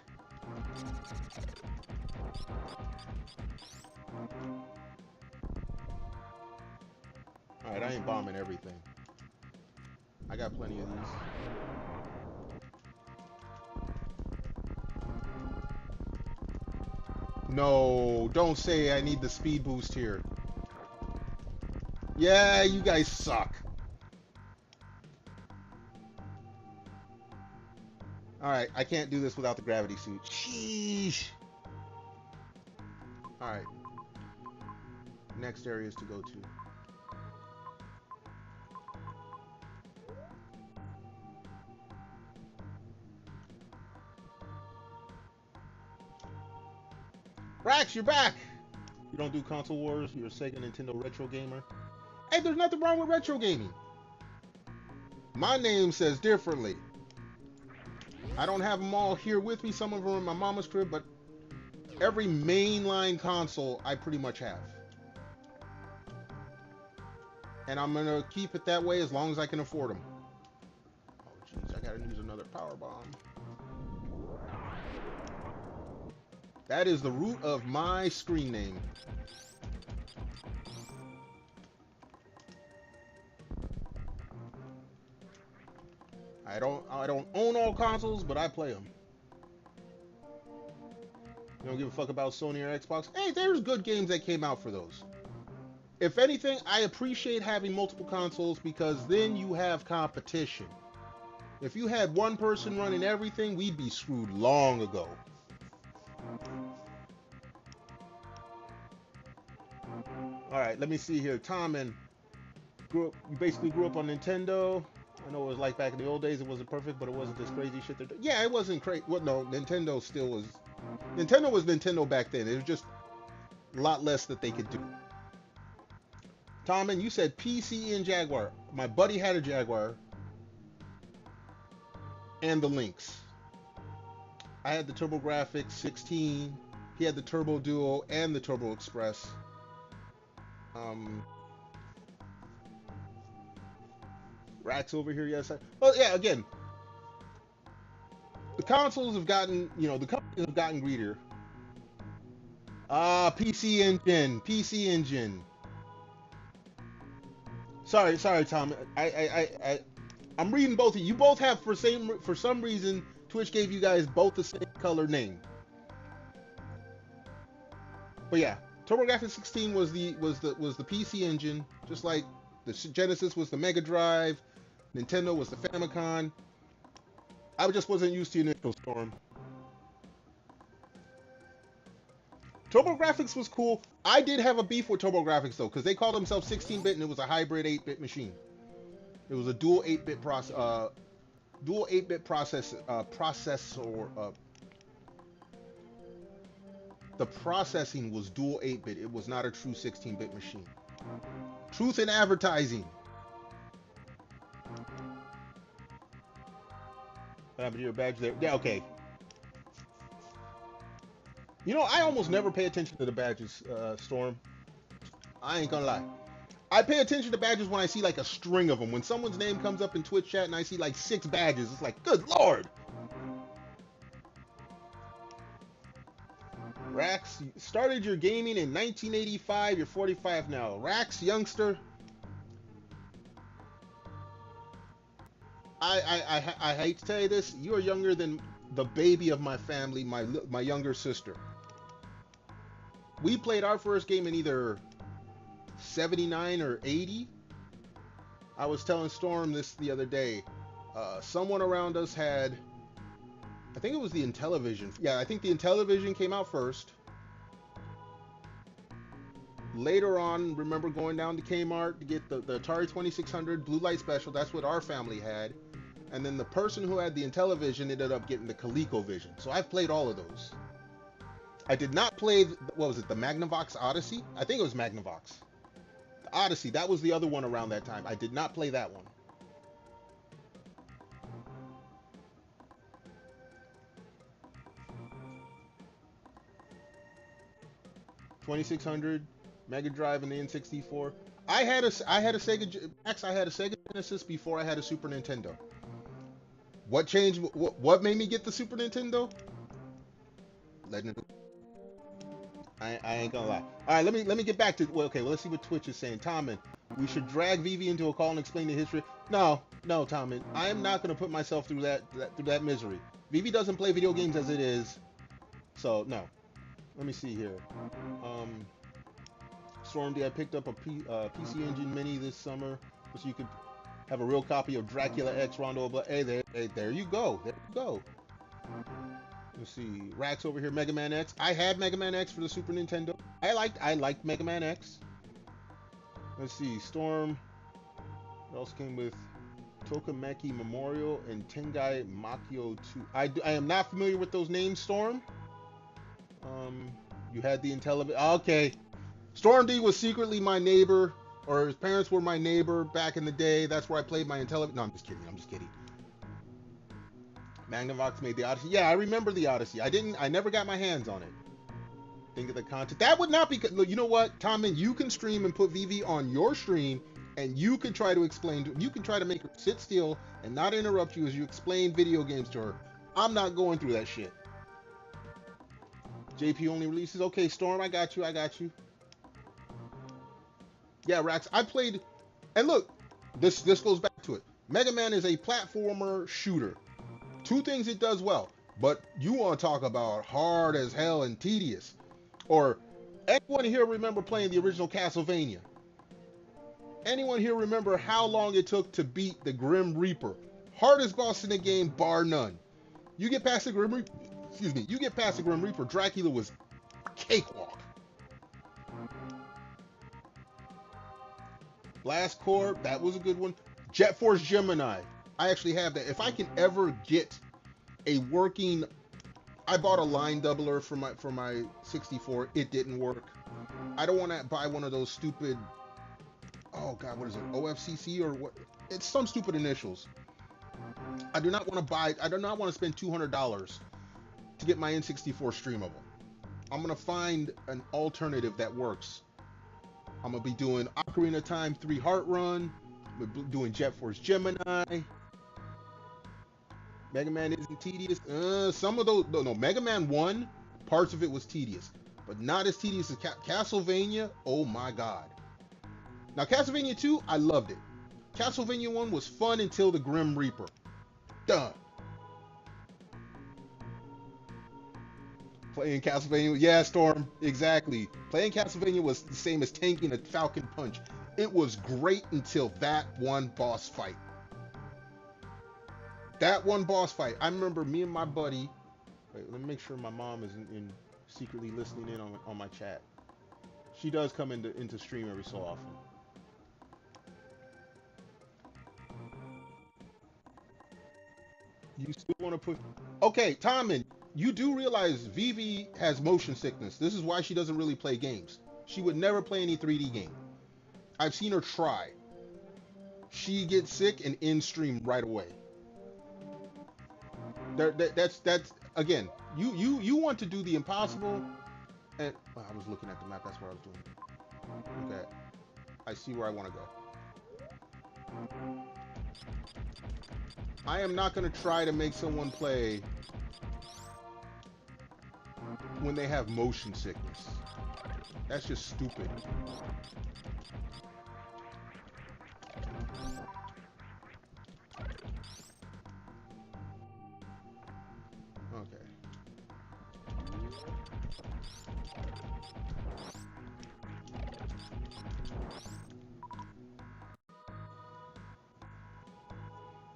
Alright, I ain't bombing everything. I got plenty of these. No, don't say I need the speed boost here. Yeah, you guys suck. Alright, I can't do this without the gravity suit. Sheesh. Alright. Next areas to go to. Rax, you're back! You don't do console wars, you're a Sega Nintendo retro gamer. Hey, there's nothing wrong with retro gaming. My name says differently. I don't have them all here with me. Some of them are in my mama's crib, but every mainline console I pretty much have. and I'm gonna keep it that way as long as I can afford them. Oh jeez, I gotta use another power bomb. That is the root of my screen name. I don't own all consoles, but I play them. You don't give a fuck about Sony or Xbox? Hey, there's good games that came out for those. If anything, I appreciate having multiple consoles because then you have competition. If you had one person running everything, we'd be screwed long ago. All right, let me see here. Tom, and you basically grew up on Nintendo. I know it was like back in the old days, it wasn't perfect, but it wasn't this crazy shit. Yeah, it wasn't crazy. Well, no, Nintendo still was. Nintendo was Nintendo back then. It was just a lot less that they could do. Tom, and you said PC and Jaguar. My buddy had a Jaguar and the Lynx. I had the TurboGrafx 16. He had the Turbo Duo and the Turbo Express. Racks over here, yes. Well, yeah, again, the consoles have gotten, the companies have gotten greedier. PC Engine. Sorry, Tom. I'm reading both of you. You both have for some reason Twitch gave you guys both the same color name. But yeah, TurboGrafx 16 was the PC Engine, just like the Genesis was the Mega Drive, Nintendo was the Famicom. I just wasn't used to initial Storm. TurboGrafx was cool. I did have a beef with TurboGrafx though, because they called themselves 16-bit and it was a hybrid 8-bit machine. It was a dual 8-bit processor. The processing was dual 8-bit. It was not a true 16-bit machine. Truth in advertising. What happened to your badge there? Yeah, okay. You know, I almost never pay attention to the badges, Storm. I ain't gonna lie. I pay attention to badges when I see like a string of them. When someone's name comes up in Twitch chat and I see like 6 badges, it's like, good lord. Rax, you started your gaming in 1985. You're 45 now. Rax, youngster. I hate to tell you this. You are younger than the baby of my family, my younger sister. We played our first game in either 79 or 80. I was telling Storm this the other day. Someone around us had, I think it was the Intellivision. Yeah, I think the Intellivision came out first. Later on, remember going down to Kmart to get the Atari 2600 Blue Light Special. That's what our family had. And then the person who had the Intellivision ended up getting the ColecoVision. So I've played all of those. I did not play, what was it, the Magnavox Odyssey? I think it was Magnavox. The Odyssey, that was the other one around that time. I did not play that one. $2,600, Mega Drive, and the N64. I had a Sega. Actually, I had a Sega Genesis before I had a Super Nintendo. What changed? What made me get the Super Nintendo? Legend of... I ain't gonna lie. All right, let me get back to. Well, okay, well, let's see what Twitch is saying. Tommen, we should drag Vivi into a call and explain the history. No, Tommen, I am not gonna put myself through that misery. Vivi doesn't play video games as it is, so no. Let me see here. Stormdy, I picked up a PC Engine Mini this summer, so you could have a real copy of Dracula X Rondo of Blood. Hey, there you go. There you go. Let's see. Rax over here, Mega Man X. I had Mega Man X for the Super Nintendo. I liked Mega Man X. Let's see. Storm. It also came with Tokameki Memorial and Tengai Makio 2. I am not familiar with those names, Storm. You had the Intellivision. Okay. Storm D was secretly my neighbor, or his parents were my neighbor back in the day. That's where I played my Intellivision. No, I'm just kidding. Magnavox made the Odyssey. Yeah, I remember the Odyssey. I never got my hands on it. Think of the content. That would not be good. Look, you know what, Tommen, you can stream and put VV on your stream And you can try to explain, you can try to make her sit still and not interrupt you as you explain video games to her. I'm not going through that shit. JP only releases. Okay, Storm, I got you. Yeah, Rax, I played, and look, this goes back to it. Mega Man is a platformer shooter. Two things it does well, but you want to talk about hard as hell and tedious. Or anyone here remember playing the original Castlevania? Anyone here remember how long it took to beat the Grim Reaper? Hardest boss in the game, bar none. You get past the Grim Reaper, you get past the Grim Reaper, Dracula was cakewalk. Blast Core, that was a good one. Jet Force Gemini, I actually have that. If I can ever get a working, I bought a line doubler for my 64. It didn't work. I don't want to buy one of those stupid, oh god, what is it? OFCC or what? It's some stupid initials. I do not want to spend $200 to get my N64 streamable. I'm gonna find an alternative that works. I'm gonna be doing Ocarina of Time 3 Heart Run. We're doing Jet Force Gemini. Mega Man isn't tedious. Some of those, no, Mega Man 1, parts of it was tedious, but not as tedious as Castlevania. Oh my god. Now Castlevania 2, I loved it. Castlevania 1 was fun until the Grim Reaper. Duh. Playing Castlevania, yeah, Storm, exactly. Playing Castlevania was the same as tanking a Falcon Punch. It was great until that one boss fight. That one boss fight. I remember me and my buddy. Wait, let me make sure my mom isn't secretly listening in on my chat. She does come into stream every so often. You still want to put? Okay, Tommen, you do realize Vivi has motion sickness. This is why she doesn't really play games. She would never play any 3D game. I've seen her try. She gets sick and in stream right away. That's again. You want to do the impossible, and oh, I was looking at the map. That's what I was doing. Okay, I see where I want to go. I am not going to try to make someone play when they have motion sickness. That's just stupid. Okay.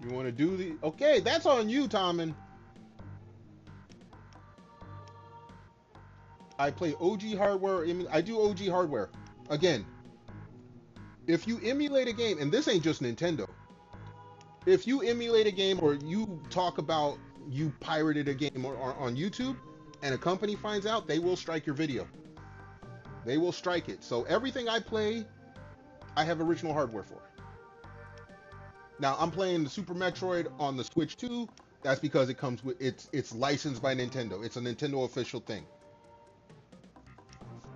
You want to do the... Okay, that's on you, Tommen. I play OG hardware. I do OG hardware. Again, if you emulate a game, and this ain't just Nintendo. If you emulate a game or you talk about you pirated a game on YouTube and a company finds out, they will strike your video. They will strike it. So everything I play, I have original hardware for. Now I'm playing the Super Metroid on the Switch 2. That's because it comes with it's licensed by Nintendo. It's a Nintendo official thing.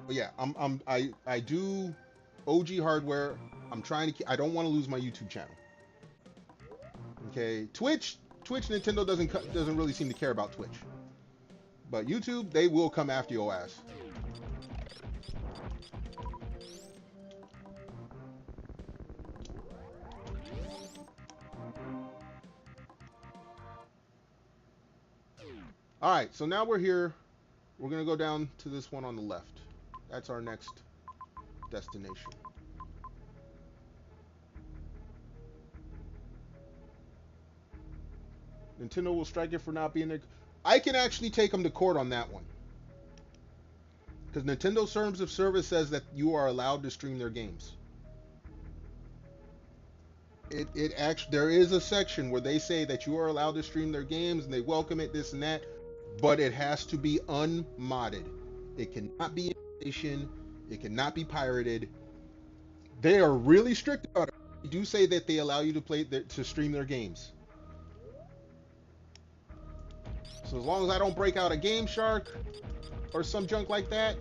But yeah, I do OG hardware. I'm trying to. I don't want to lose my YouTube channel. Okay, Twitch, Nintendo doesn't really seem to care about Twitch. But YouTube, they will come after your ass. All right, so now we're here. We're gonna go down to this one on the left. That's our next destination. Nintendo will strike it for not being there. I can actually take them to court on that one. Because Nintendo's terms of service says that you are allowed to stream their games. It actually, there is a section where they say that you are allowed to stream their games and they welcome it, this and that, but it has to be unmodded. It cannot be emulation. It cannot be pirated. They are really strict about it. They do say that they allow you to stream their games. So as long as I don't break out a Game Shark or some junk like that,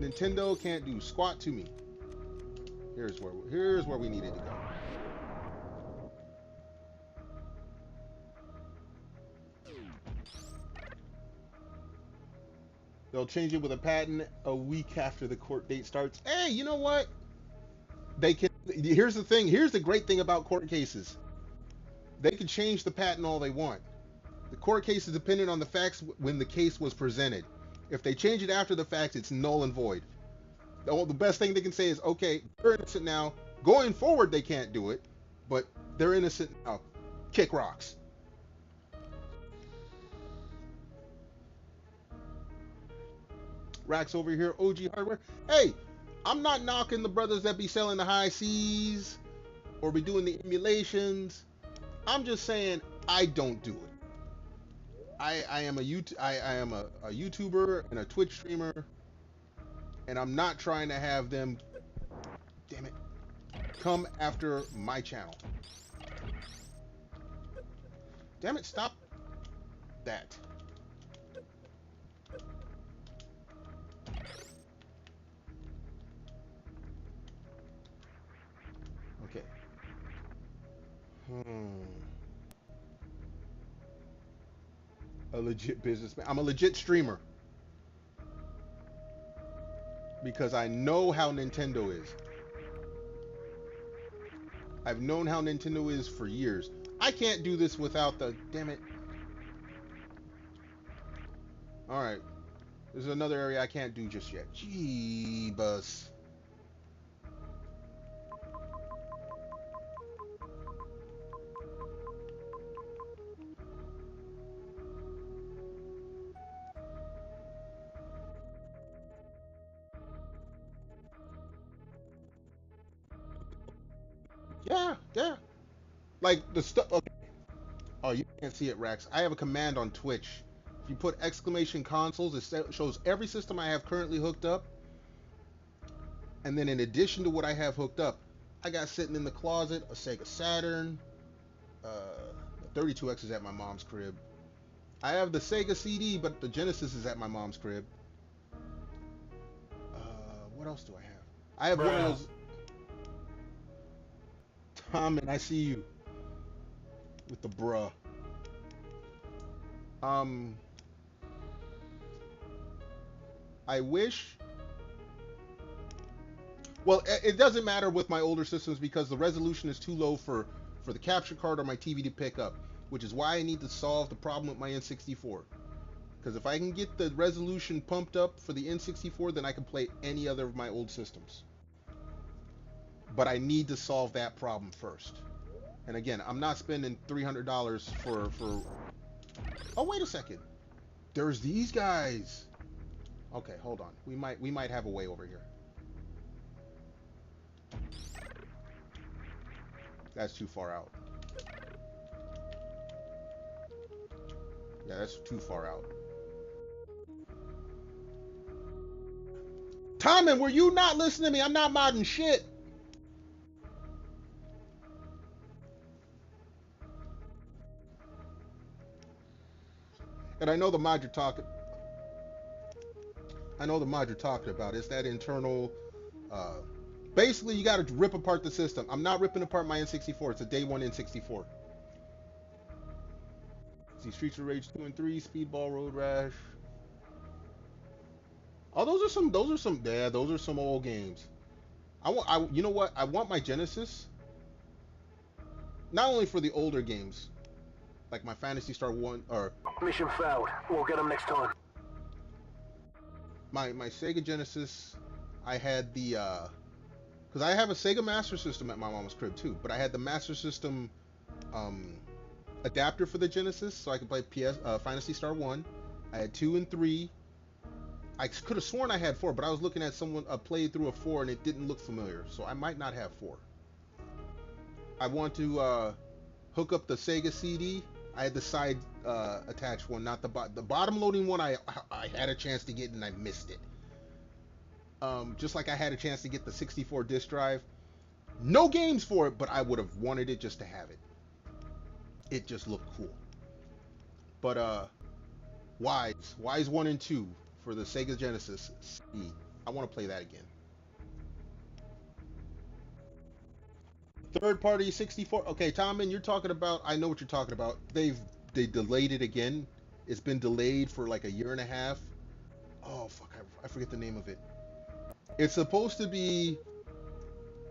Nintendo can't do squat to me. Here's where we needed to go. They'll change it with a patent a week after the court date starts. Hey, you know what? They can. Here's the thing. Here's the great thing about court cases. They can change the patent all they want. The court case is dependent on the facts when the case was presented. If they change it after the fact, it's null and void. The best thing they can say is, okay, they're innocent now. Going forward, they can't do it, but they're innocent now. Kick rocks. Racks over here, OG hardware. Hey, I'm not knocking the brothers that be selling the high C's or be doing the emulations. I'm just saying I don't do it. I am a YouTuber and a Twitch streamer, and I'm not trying to have them, damn it, come after my channel. Damn it, stop that. Okay. A legit businessman. I'm a legit streamer. Because I know how Nintendo is. I've known how Nintendo is for years. I can't do this without the... Damn it. Alright. There's another area I can't do just yet. Jeebus. Yeah. Like the stuff. Okay. Oh, you can't see it, Rex. I have a command on Twitch. If you put exclamation consoles, it shows every system I have currently hooked up. And then in addition to what I have hooked up, I got sitting in the closet a Sega Saturn. The 32X is at my mom's crib. I have the Sega CD, but the Genesis is at my mom's crib. What else do I have? I have one of those. Tom, and I see you with the bruh. I wish. Well, it doesn't matter with my older systems because the resolution is too low for the capture card or my TV to pick up, which is why I need to solve the problem with my N64. Because if I can get the resolution pumped up for the N64, then I can play any other of my old systems. But I need to solve that problem first. And again, I'm not spending $300 for... Oh, wait a second. There's these guys. Okay, hold on. We might have a way over here. That's too far out. Yeah, that's too far out. Tommen, were you not listening to me? I'm not modding shit. And I know the mod you're talking. I know the mod you're talking about. It's that internal. Basically, you got to rip apart the system. I'm not ripping apart my N64. It's a day one N64. See, Streets of Rage 2 and 3, Speedball, Road Rash. Oh, those are some old games. You know what? I want my Genesis. Not only for the older games, like my Phantasy Star 1 or mission failed. We'll get them next time. My Sega Genesis, I had the because I have a Sega Master System at my mom's crib too, but I had the Master System adapter for the Genesis, so I could play Phantasy Star 1. I had 2 and 3. I could have sworn I had 4, but I was looking at someone played through a 4 and it didn't look familiar, so I might not have 4. I want to hook up the Sega CD. I had the side attached one, not the bottom loading one. I had a chance to get and I missed it. Just like I had a chance to get the 64 disc drive. No games for it, but I would have wanted it just to have it. It just looked cool. But Wise 1 and 2 for the Sega Genesis CD. I want to play that again. Third party 64. Okay, Tommen, you're talking about. I know what you're talking about. They delayed it again. It's been delayed for like a year and a half. Oh fuck, I forget the name of it. It's supposed to be.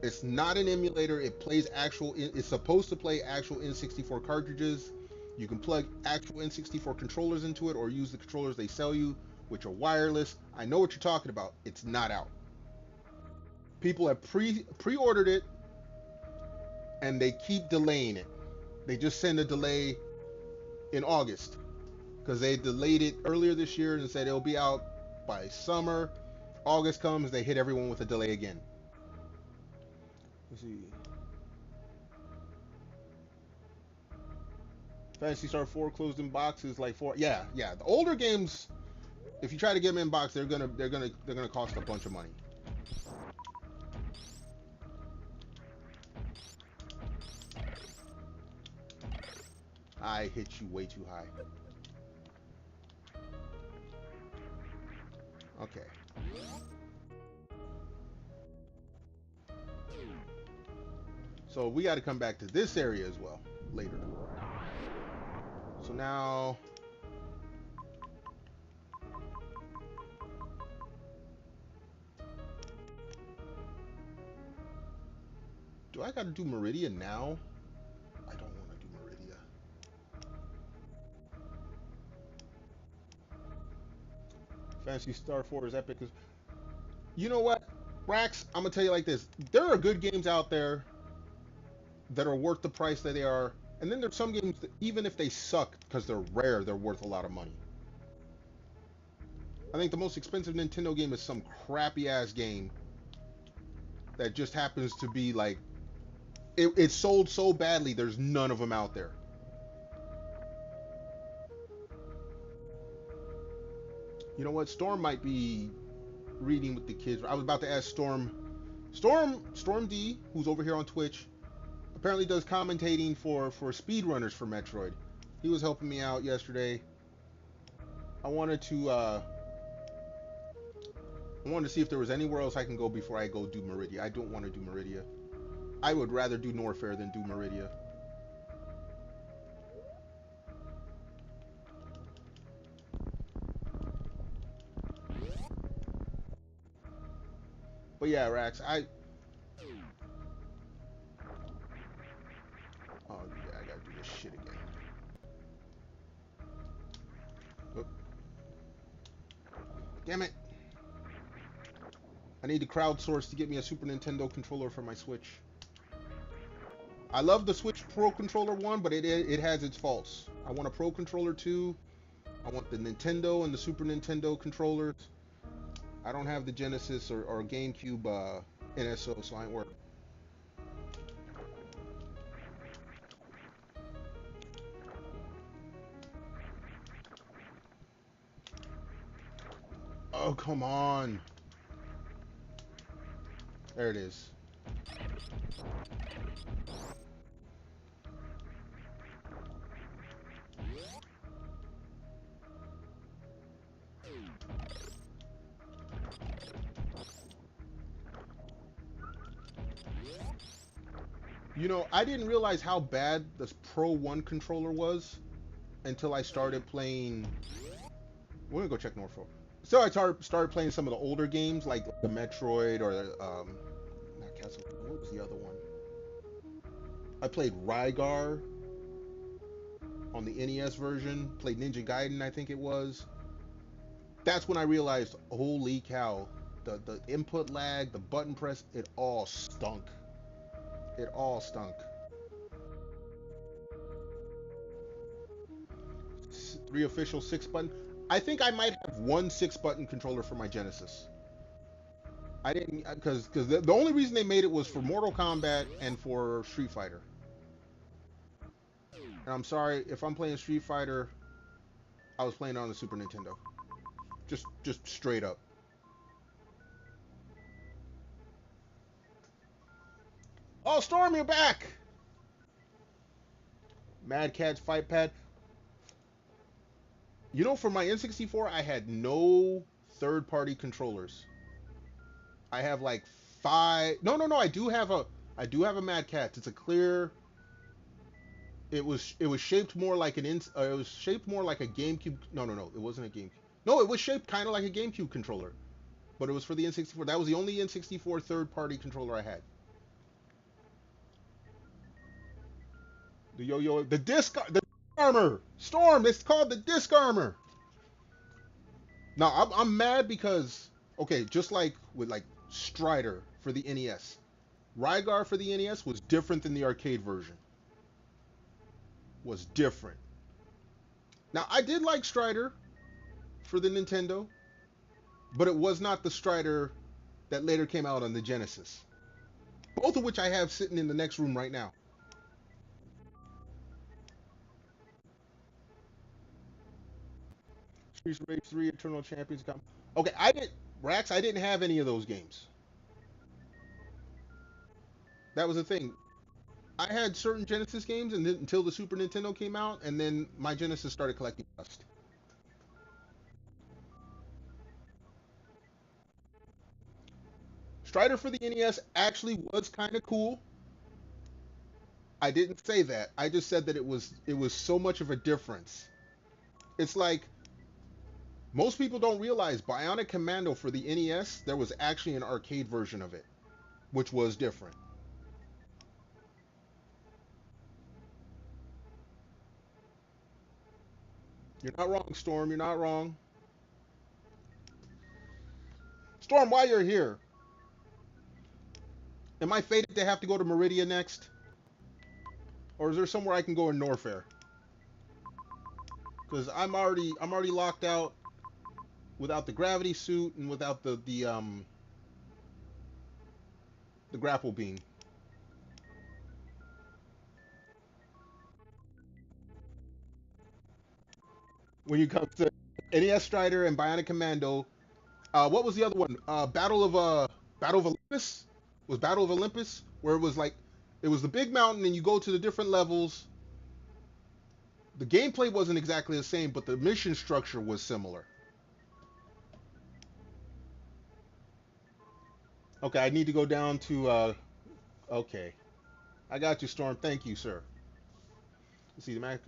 It's not an emulator. It plays actual. It's supposed to play actual N64 cartridges. You can plug actual N64 controllers into it, or use the controllers they sell you, which are wireless. I know what you're talking about. It's not out. People have pre-ordered it, and they keep delaying it. They just send a delay in August because they delayed it earlier this year and said it'll be out by summer. August comes, they hit everyone with a delay again. Let's see. Phantasy Star 4 closed in boxes like 4. Yeah. The older games, if you try to get them in box, they're gonna cost a bunch of money. I hit you way too high. Okay. So we got to come back to this area as well later. So now, do I got to do Meridia now? I don't want to do Meridia. Fantasy Star 4 is epic. You know what, Rax? I'm gonna tell you like this: there are good games out there that are worth the price that they are, and then there's some games that even if they suck because they're rare, they're worth a lot of money. I think the most expensive Nintendo game is some crappy ass game that just happens to be like it sold so badly. There's none of them out there. You know what? Storm might be reading with the kids. I was about to ask Storm D, who's over here on Twitch, apparently does commentating for speedrunners for Metroid. He was helping me out yesterday. I wanted to see if there was anywhere else I can go before I go do Meridia. I don't want to do Meridia. I would rather do Norfair than do Meridia. But yeah, Rax, oh yeah, I gotta do this shit again. Oop. Damn it. I need to crowdsource to get me a Super Nintendo controller for my Switch. I love the Switch Pro Controller 1, but it has its faults. I want a Pro Controller 2. I want the Nintendo and the Super Nintendo controllers. I don't have the Genesis or GameCube NSO, so I ain't worried. Oh, come on. There it is. You know, I didn't realize how bad this Pro 1 controller was until I started playing. We're gonna go check Norfolk. So I started playing some of the older games like the Metroid or not Castle. What was the other one? I played Rygar on the NES version. Played Ninja Gaiden, I think it was. That's when I realized, holy cow, the input lag, the button press, it all stunk. It all stunk. 3 official 6-button. I think I might have one 6-button controller for my Genesis. I didn't, because the only reason they made it was for Mortal Kombat and for Street Fighter. And I'm sorry, if I'm playing Street Fighter, I was playing it on the Super Nintendo. Just straight up. Oh, Storm, you're back! Mad Catz Fight Pad. You know, for my N64, I had no third-party controllers. I have like 5. No. I do have a. I do have a Mad Catz. It's a clear. It was shaped more like it was shaped more like a GameCube. No, no, no. It wasn't a GameCube. No, it was shaped kind of like a GameCube controller, but it was for the N64. That was the only N64 third-party controller I had. The yo-yo, the disc armor, Storm. It's called the disc armor. Now I'm mad because okay, just like with like Strider for the NES, Rygar for the NES was different than the arcade version. Was different. Now I did like Strider for the Nintendo, but it was not the Strider that later came out on the Genesis. Both of which I have sitting in the next room right now. Streets Race 3, Eternal Champions. Okay, I didn't have any of those games. That was the thing. I had certain Genesis games and then, until the Super Nintendo came out, and then my Genesis started collecting dust. Strider for the NES actually was kind of cool. I didn't say that. I just said that it was so much of a difference. It's like most people don't realize Bionic Commando for the NES, there was actually an arcade version of it, which was different. You're not wrong, Storm. You're not wrong. Storm, while you're here, am I fated to have to go to Meridia next? Or is there somewhere I can go in Norfair? Because I'm already locked out without the gravity suit and without the grapple beam. When you come to NES Strider and Bionic Commando, what was the other one? Battle of Olympus? Was Battle of Olympus where it was like it was the big mountain and you go to the different levels. The gameplay wasn't exactly the same, but the mission structure was similar. Okay, I need to go down to okay. I got you, Storm. Thank you, sir. Let's see the Mac.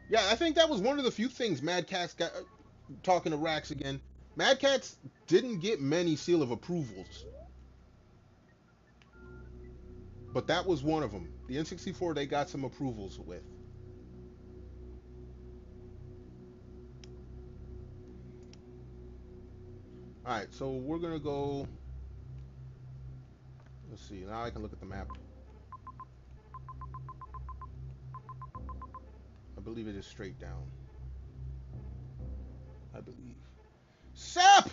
Yeah, I think that was one of the few things Mad Catz got. Talking to Rax again, Mad Catz didn't get many seal of approvals, but that was one of them. The N64 they got some approvals with. All right, so we're gonna go. Let's see. Now I can look at the map. I believe it is straight down. I believe. Sep!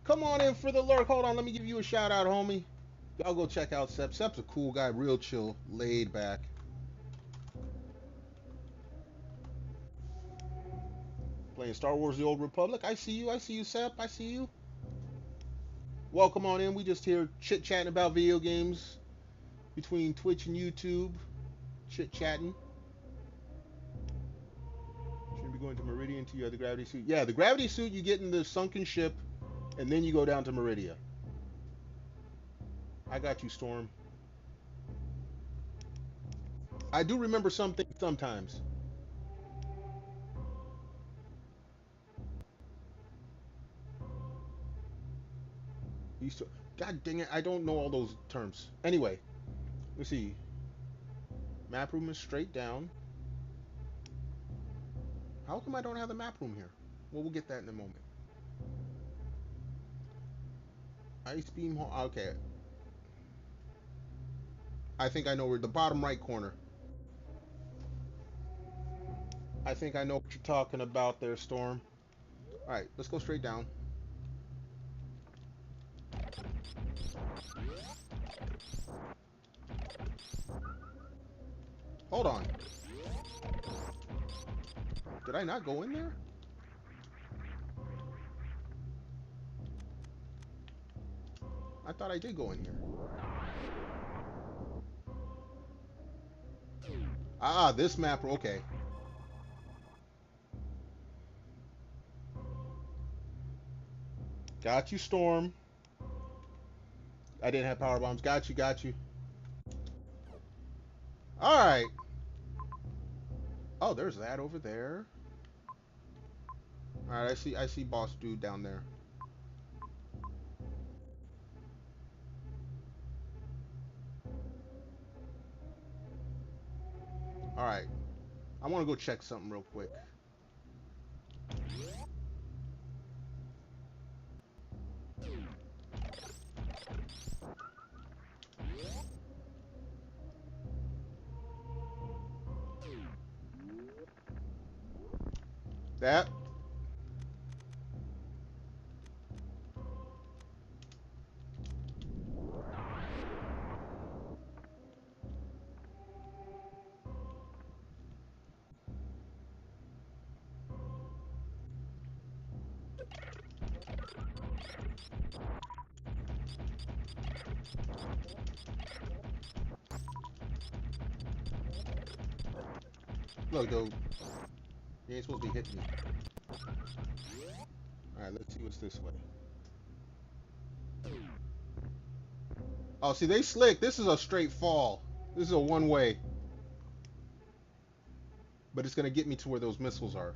Come on in for the lurk. Hold on, let me give you a shout out, homie. Y'all go check out Sep. Sep's a cool guy, real chill, laid back. Playing Star Wars The Old Republic. I see you, Sep. I see you. Welcome on in. We just here chit-chatting about video games between Twitch and YouTube. Chit-chatting. Shouldn't be going to Meridian until you have the gravity suit. Yeah, the gravity suit you get in the sunken ship, and then you go down to Meridia. I got you, Storm. I do remember some things sometimes. God dang it, I don't know all those terms. Anyway, let's see. Map room is straight down. How come I don't have the map room here? Well, we'll get that in a moment. Ice beam hall. Okay. I think I know where the bottom right corner. I think I know what you're talking about there, Storm. Alright, let's go straight down. Hold on. Did I not go in there? I thought I did go in here. Ah, this map. Okay. Got you, Storm. I didn't have power bombs. Got you, got you. All right. Oh, there's that over there. All right, I see boss dude down there. All right. I want to go check something real quick. That. Look, dude. You ain't supposed to be hitting me. Alright, let's see what's this way. Oh, see, they slick. This is a straight fall. This is a one-way. But it's going to get me to where those missiles are.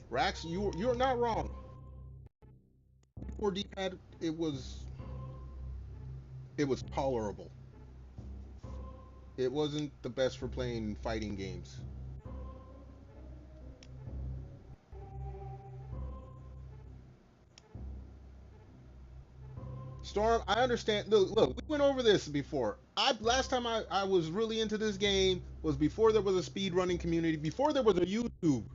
Rax, you're not wrong. 4D pad, it was tolerable. It wasn't the best for playing fighting games. Storm, I understand. Look, we went over this before. Last time I was really into this game was before there was a speedrunning community, before there was a YouTube.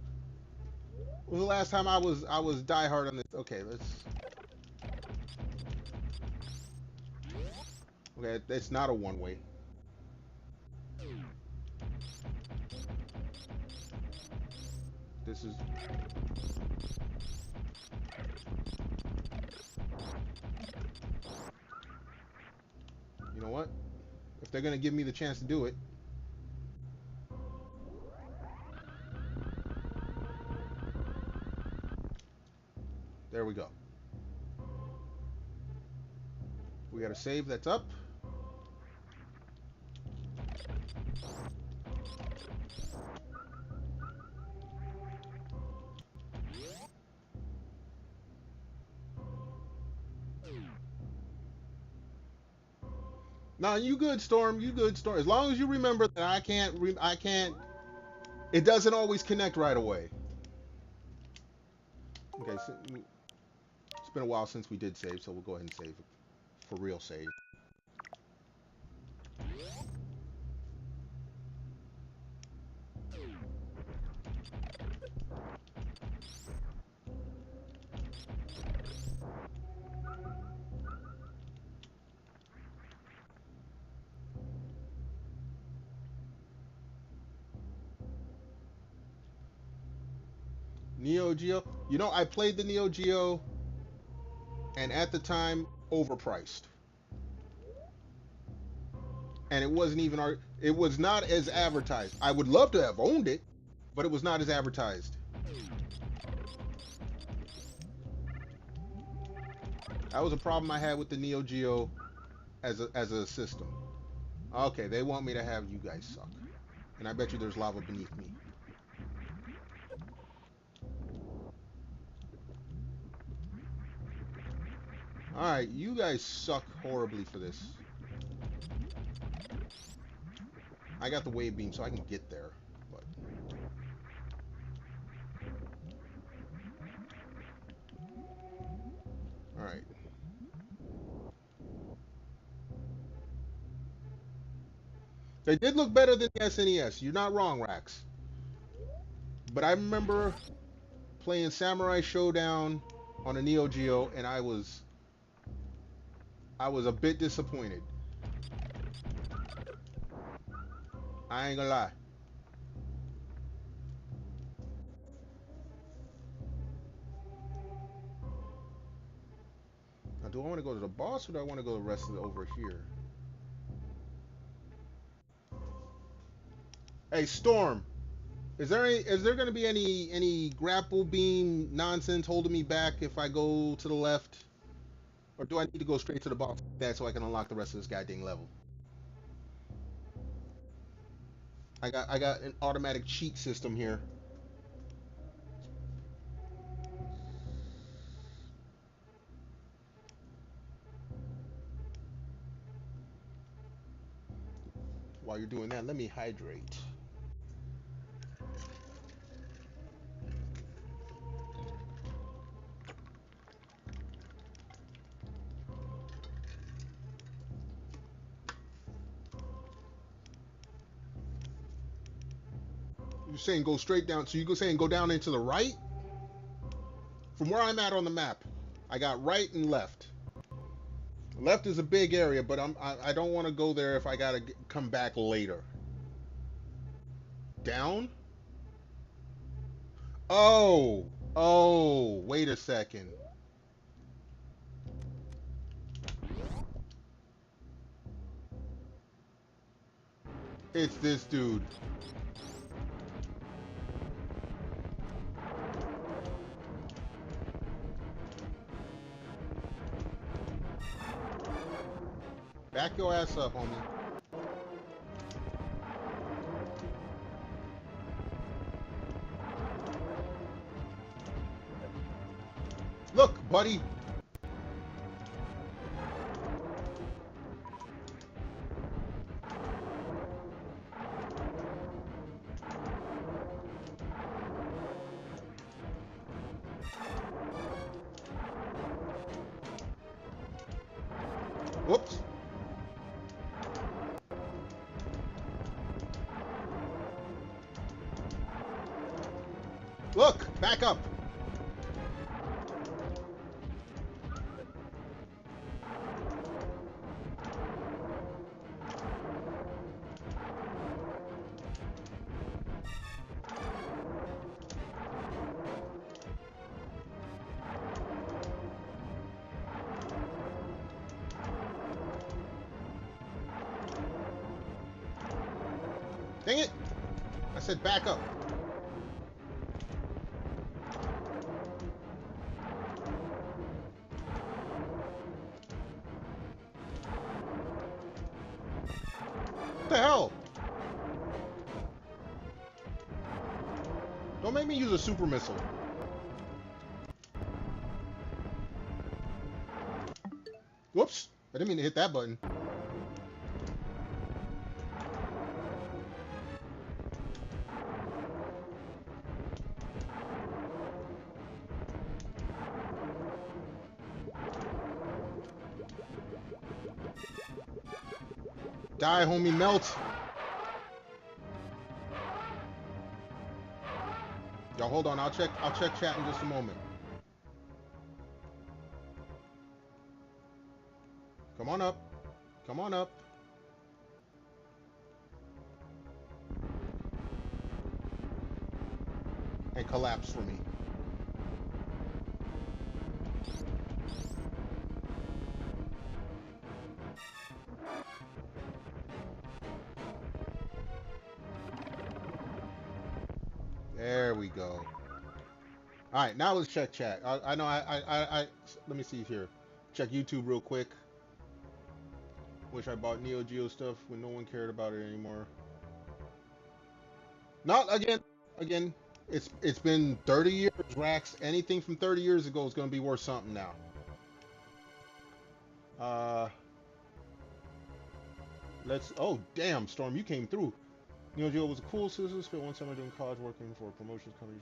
Was the last time I was diehard on this. Okay, let's. Okay, it's not a one-way. This is. You know what? If they're gonna give me the chance to do it. There we go. We got a save that's up. Nah, you good, Storm. You good, Storm. As long as you remember that I can't. It doesn't always connect right away. Okay, so it's been a while since we did save, so we'll go ahead and save it. For real save. Neo Geo. You know, I played the Neo Geo, and at the time, overpriced. And it wasn't even it was not as advertised. I would love to have owned it, but it was not as advertised. That was a problem I had with the Neo Geo as a system. Okay, they want me to have you guys suck. And I bet you there's lava beneath me. Alright, you guys suck horribly for this. I got the wave beam so I can get there. But alright. They did look better than the SNES. You're not wrong, Rax. But I remember playing Samurai Showdown on a Neo Geo, and I was a bit disappointed. I ain't gonna lie. Now, do I want to go to the boss, or do I want to go to the rest of it over here? Hey, Storm. Is there going to be any grapple beam nonsense holding me back if I go to the left, or do I need to go straight to the box like that so I can unlock the rest of this goddamn level? I got an automatic cheat system here. While you're doing that, let me hydrate. You're saying go straight down, so you're saying go down into the right? From where I'm at on the map, I got right and left. Left is a big area, but I don't want to go there if I gotta come back later. Down? Oh, wait a second. It's this dude. Back your ass up, homie. Look, buddy. Whoops. Look, back up. Dang it. I said back up. What the hell? Don't make me use a super missile. Whoops. I didn't mean to hit that button. Die, homie, melt. Yo, hold on. I'll check chat in just a moment. Come on up. Come on up. And collapse for me. There we go. All right, now let's check chat. I know I let me see here. Check YouTube real quick. Wish I bought Neo Geo stuff when no one cared about it anymore. Not again. It's been 30 years, Rax. Anything from 30 years ago is gonna be worth something now. Oh damn, Storm, you came through. Neo Geo was a cool system. Spent one summer doing college working for a promotions company.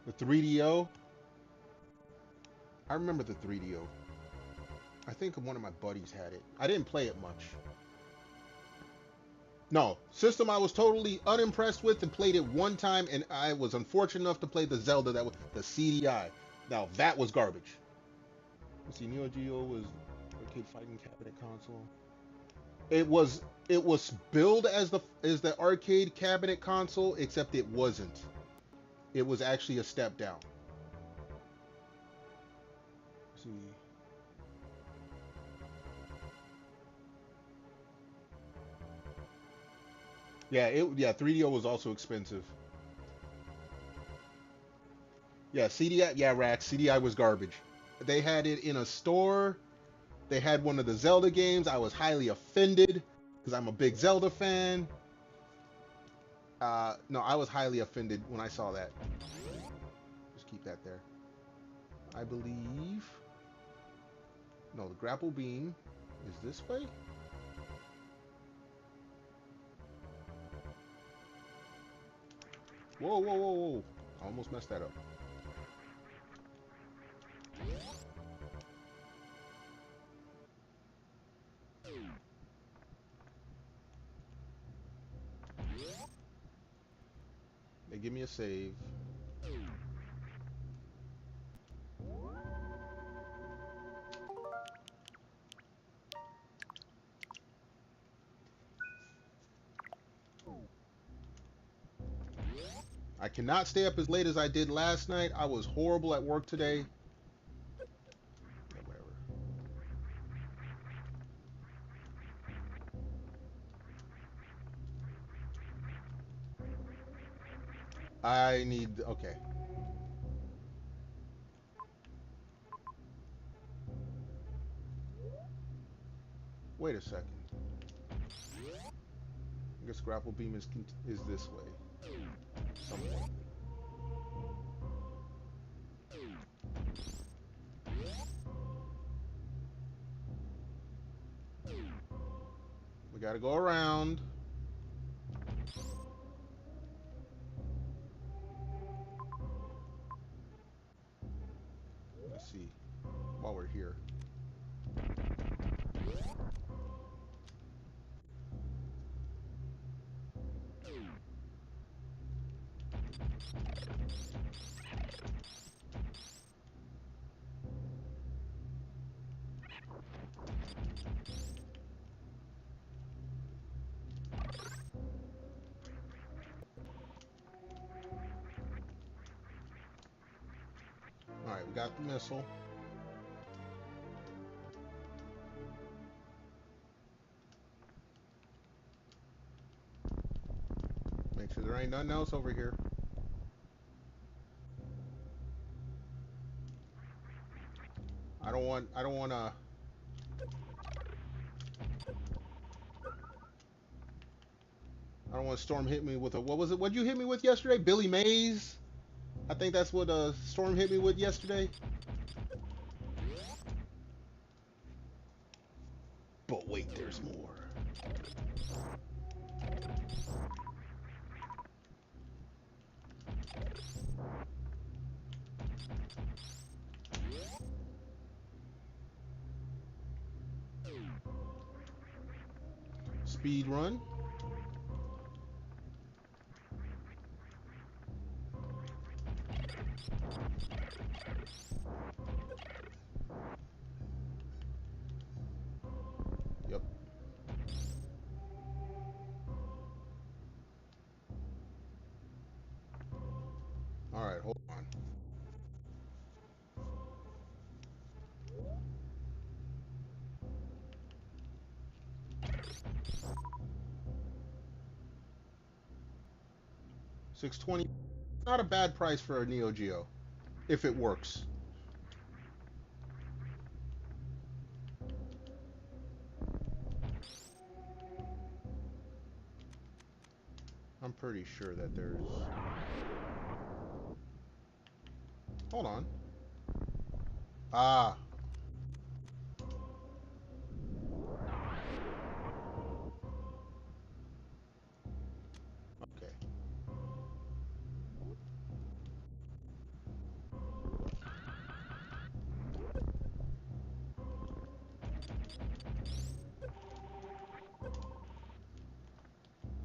The 3DO. I remember the 3DO. I think one of my buddies had it. I didn't play it much. No, system I was totally unimpressed with and played it one time, and I was unfortunate enough to play the Zelda that was the CDI. Now that was garbage. Let's see, Neo Geo was arcade fighting cabinet console. It was billed as the arcade cabinet console, except it wasn't. It was actually a step down. Let's see. Yeah, 3DO was also expensive. Yeah, CDI, yeah, Rax, CDI was garbage. They had it in a store. They had one of the Zelda games. I was highly offended because I'm a big Zelda fan. No, I was highly offended when I saw that. Just keep that there. I believe. No, the grapple beam is this way. Whoa, whoa, whoa, whoa. I almost messed that up. They give me a save. I cannot stay up as late as I did last night. I was horrible at work today. Yeah, whatever. I need... Okay. Wait a second. I guess grapple beam is this way. Somewhere. We gotta go around. Let's see. While we're here. Alright, we got the missile. Make sure there ain't nothing else over here. I don't want Storm hit me with a, what was it? What'd you hit me with yesterday? Billy Mays? I think that's what Storm hit me with yesterday. But wait, there's more. Speed run. Yep. All right, hold on. $620. Not a bad price for a Neo Geo, if it works. I'm pretty sure that there's... Hold on. Ah. Okay.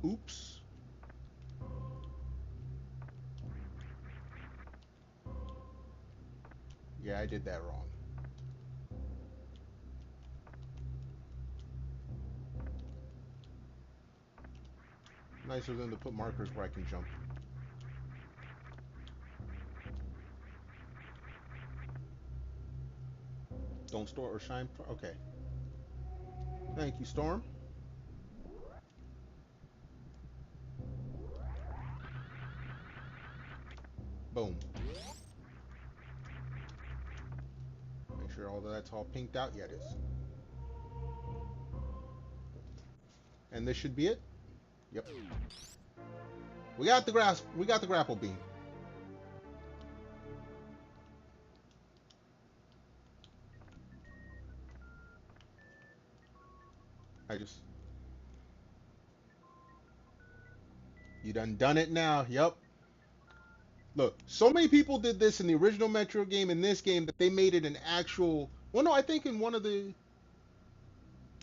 Oops. Yeah, I did that wrong. Nice of them to put markers where I can jump. Storm or Shine. Okay. Thank you, Storm. Boom. Make sure all that's all pinked out. Yeah, it is. And this should be it. Yep. We got the grapple beam. You done it now. Yep. Look, so many people did this in the original Metroid game, in this game, that they made it an actual. Well, no, I think in one of the.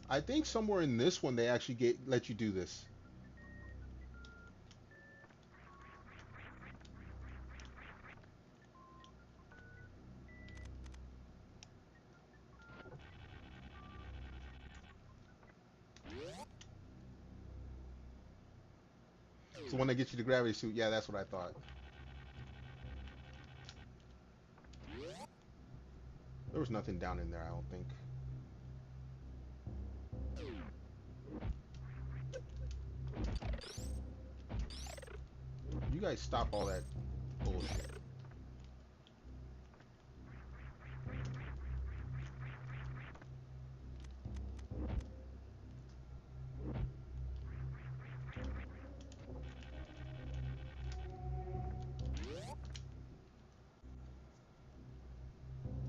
I think somewhere in this one they actually let you do this. So when they get you the gravity suit, yeah, that's what I thought. There was nothing down in there, I don't think. You guys stop all that bullshit.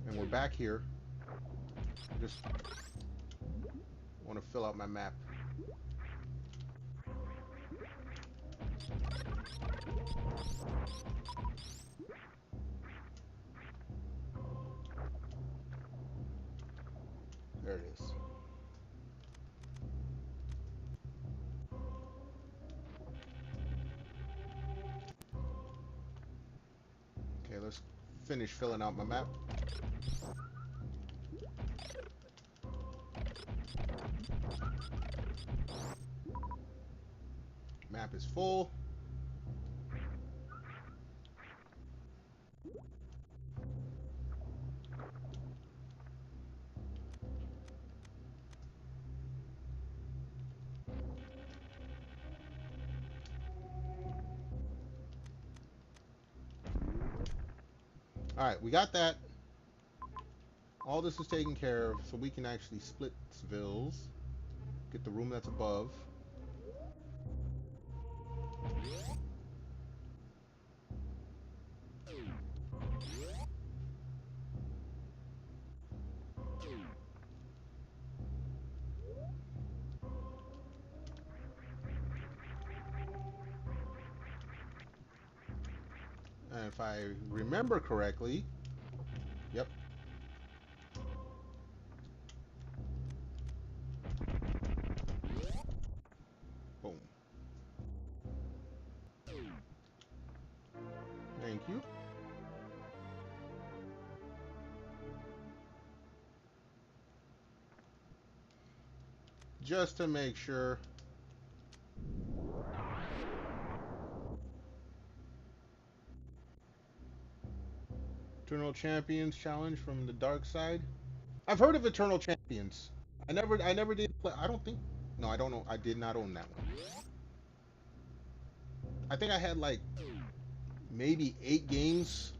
And we're back here. I just want to fill out my map. There it is. Okay, let's finish filling out my map. Map is full. Alright, we got that. All this is taken care of, so we can actually split Svills. Get the room that's above. And if I remember correctly, yep. Boom. Thank you. Just to make sure. Eternal Champions challenge from the dark side. I've heard of Eternal Champions. I never did play. I don't think. No, I don't know. I did not own that one. I think I had like maybe 8 games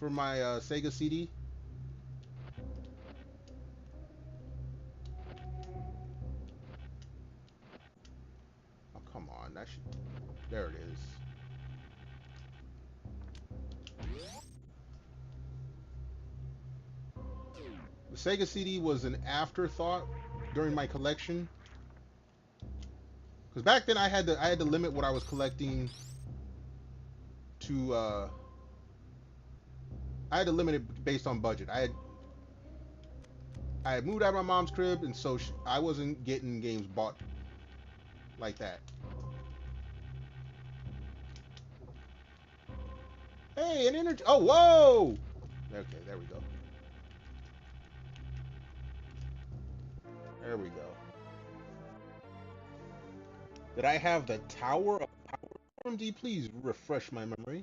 for my Sega CD. Oh, come on. That should. There it is. The Sega CD was an afterthought during my collection. Because back then I had to limit what I was collecting to I had to limit it based on budget. I had moved out of my mom's crib, and so I wasn't getting games bought like that. Hey, an energy. Oh, whoa! Okay, there we go. There we go. Did I have the Tower of Power? MD, please refresh my memory.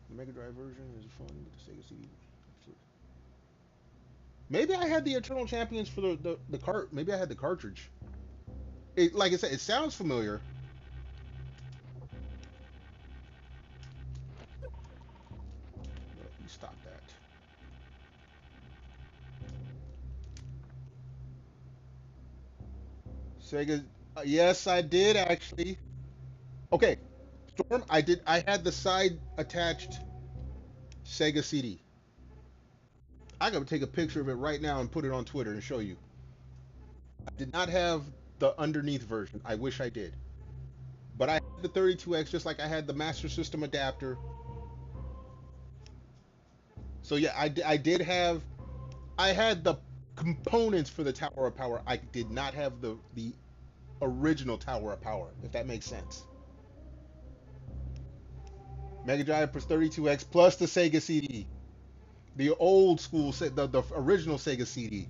The Mega Drive version is fun, but the Sega CD. Maybe I had the Eternal Champions for the cart. Maybe I had the cartridge. Like I said, it sounds familiar. Let me stop that. Sega. Yes, I did actually. Okay, Storm. I did. I had the side attached Sega CD. I gotta take a picture of it right now and put it on Twitter and show you. I did not have the underneath version. I wish I did. But I had the 32X just like I had the Master System adapter. So yeah, I did have. I had the components for the Tower of Power. I did not have the original Tower of Power, if that makes sense. Mega Drive plus 32X plus the Sega CD. The old school, the original Sega CD.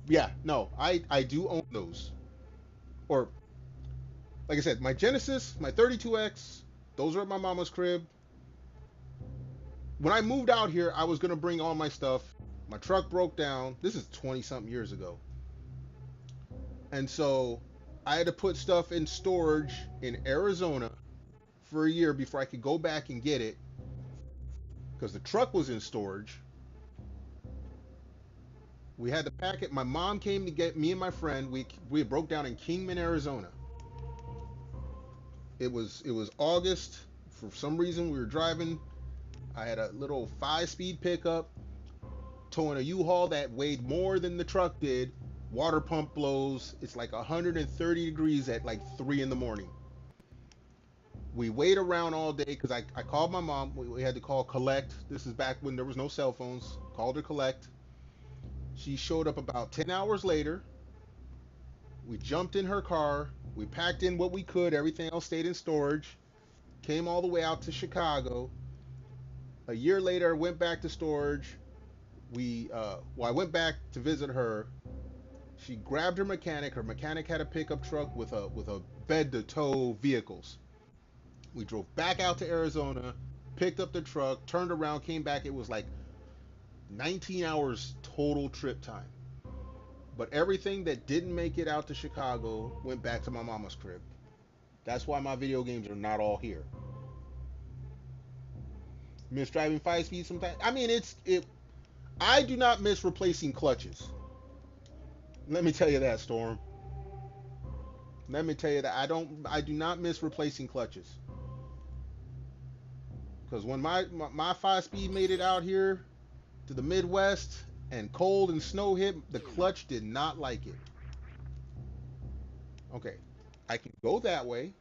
Yeah, no, I do own those. Or, like I said, my Genesis, my 32X, those are at my mama's crib. When I moved out here, I was going to bring all my stuff. My truck broke down. This is 20 something years ago. And so I had to put stuff in storage in Arizona for a year before I could go back and get it because the truck was in storage. We had to pack it. My mom came to get me and my friend. We broke down in Kingman, Arizona. It was August. For some reason, we were driving. I had a little 5-speed pickup towing a U-Haul that weighed more than the truck did. Water pump blows. It's like 130 degrees at like 3 in the morning. We wait around all day because I called my mom. We had to call collect. This is back when there was no cell phones. Called her collect. She showed up about 10 hours later. We jumped in her car. We packed in what we could. Everything else stayed in storage. Came all the way out to Chicago. A year later, went back to storage. I went back to visit her. She grabbed her mechanic. Her mechanic had a pickup truck with a bed to tow vehicles. We drove back out to Arizona, picked up the truck, turned around, came back. It was like 19 hours total trip time. But everything that didn't make it out to Chicago went back to my mama's crib. That's why my video games are not all here. Miss driving 5-speed sometimes. I mean, I do not miss replacing clutches. Let me tell you that, Storm. Let me tell you that I do not miss replacing clutches. Because when my 5-speed made it out here to the Midwest and cold and snow hit, the clutch did not like it. Okay, I can go that way.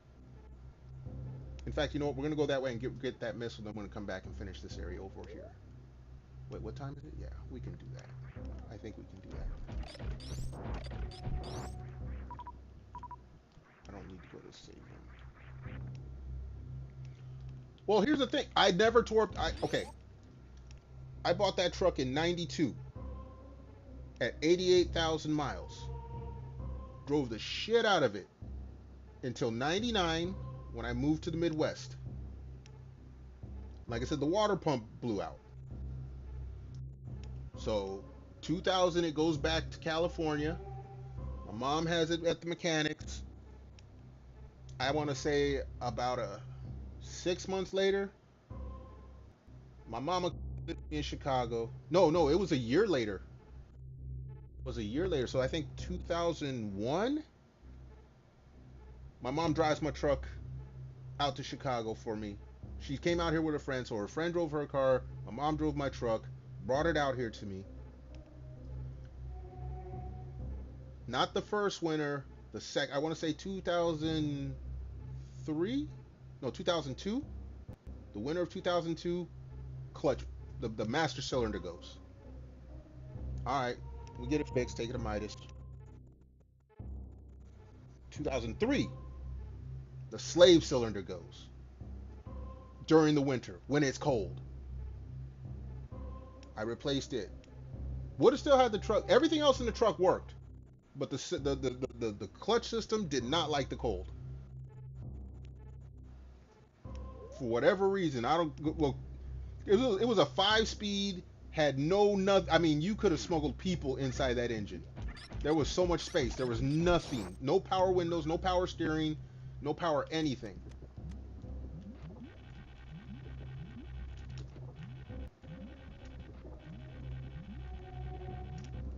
In fact, you know what? We're gonna go that way and get that missile. Then I'm gonna come back and finish this area over here. Wait, what time is it? Yeah, we can do that. I think we can do that. I don't need to go to save room. Well, here's the thing. I never tore. Okay. I bought that truck in '92 at 88,000 miles. Drove the shit out of it until '99 when I moved to the Midwest. Like I said, the water pump blew out. So 2000 it goes back to California. My mom has it at the mechanics. I want to say about 6 months later, my mama in Chicago. No, it was a year later. It was a year later. So I think 2001. My mom drives my truck out to Chicago for me. She came out here with a friend, so her friend drove her car. My mom drove my truck, brought it out here to me. Not the first winter, the second. I want to say 2003. No, 2002. The winter of 2002. Clutch. The master cylinder goes. All right, we get it fixed. Take it to Midas. 2003. The slave cylinder goes during the winter when it's cold. I replaced it. Would have still had the truck. Everything else in the truck worked, but the clutch system did not like the cold. For whatever reason, I don't. Well, It was a 5-speed, had no nothing. I mean, you could have smuggled people inside that engine. There was so much space. There was nothing. No power windows, no power steering, no power anything.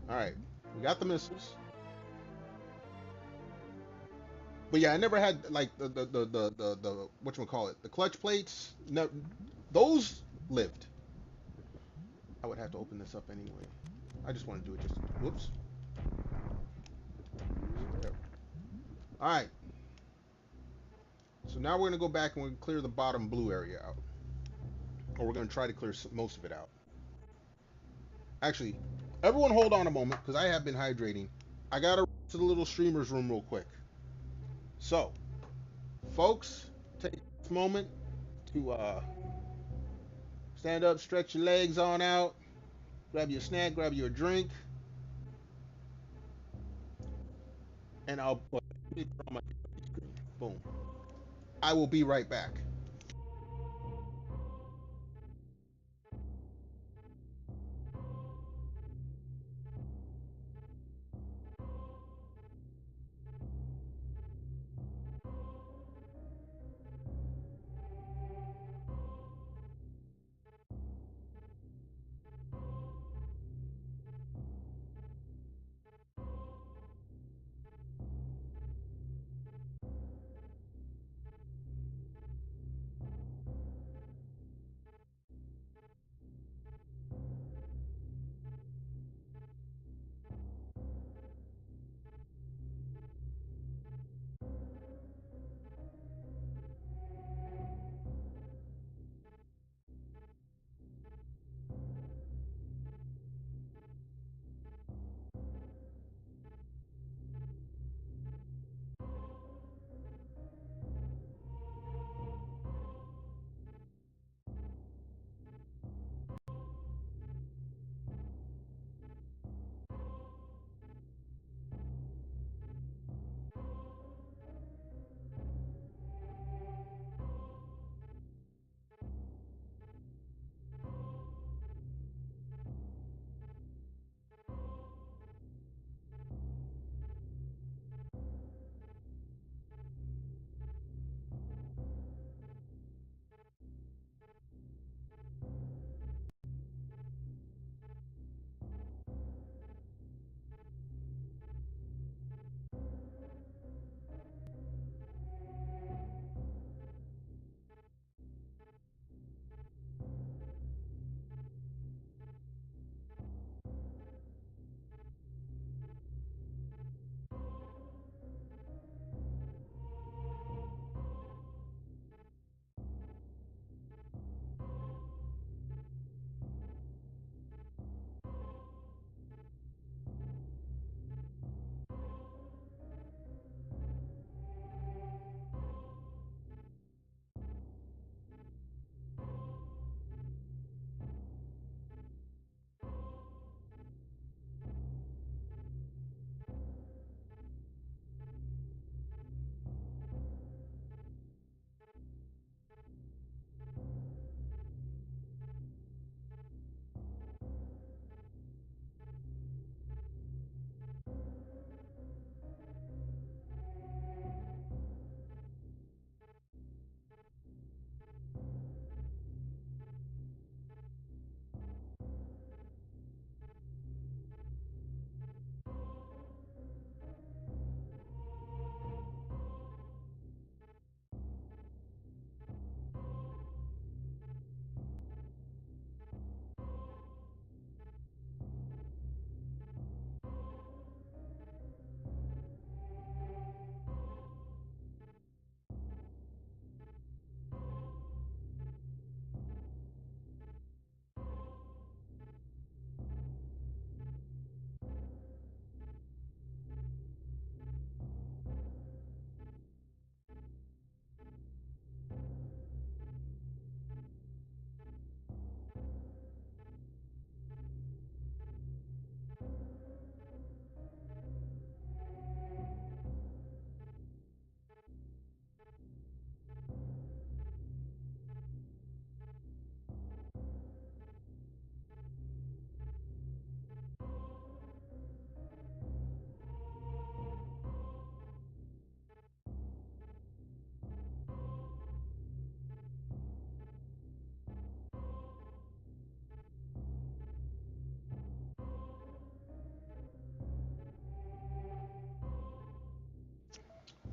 All right, we got the missiles. But yeah, I never had like the whatchamacallit, the clutch plates. No, those lived. I would have to open this up anyway. I just want to do it just. Whoops. There. All right. So now we're gonna go back and we're gonna clear the bottom blue area out, or we're gonna try to clear most of it out. Actually, everyone hold on a moment because I have been hydrating. I gotta run to the little streamers room real quick. So, folks, take this moment to stand up, stretch your legs on out, grab your snack, grab your drink, and I'll put it on my screen. Boom. I will be right back.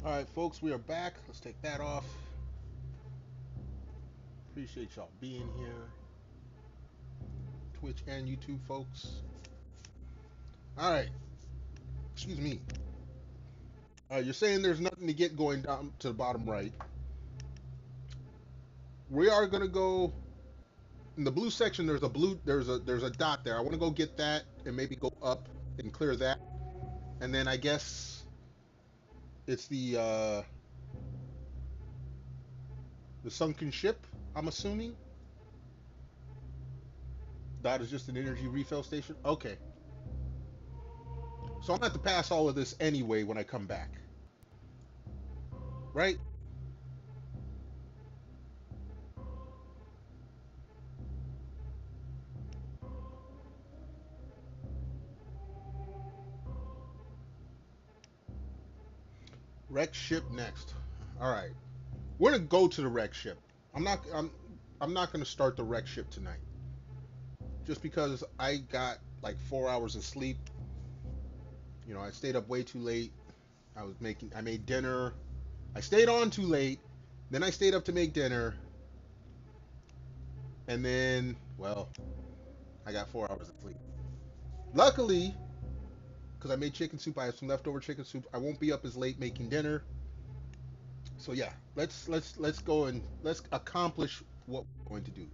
All right, folks, we are back. Let's take that off. Appreciate y'all being here. Twitch and YouTube folks. All right. Excuse me. You're saying there's nothing to get going down to the bottom right. We are gonna go in the blue section. There's a dot there. I want to go get that and maybe go up and clear that. And then I guess it's the sunken ship. I'm assuming. That is just an energy refill station. Okay. So I'm gonna have to pass all of this anyway when I come back. Right? Wreck ship next. All right. We're gonna go to the wreck ship. I'm not gonna start the wreck ship tonight. Just because I got like 4 hours of sleep. You know, I stayed up way too late. I made dinner. I stayed on too late. Then I stayed up to make dinner. And then, well, I got 4 hours of sleep. Luckily, because I made chicken soup, I have some leftover chicken soup. I won't be up as late making dinner. So yeah, let's go and let's accomplish what we're going to do.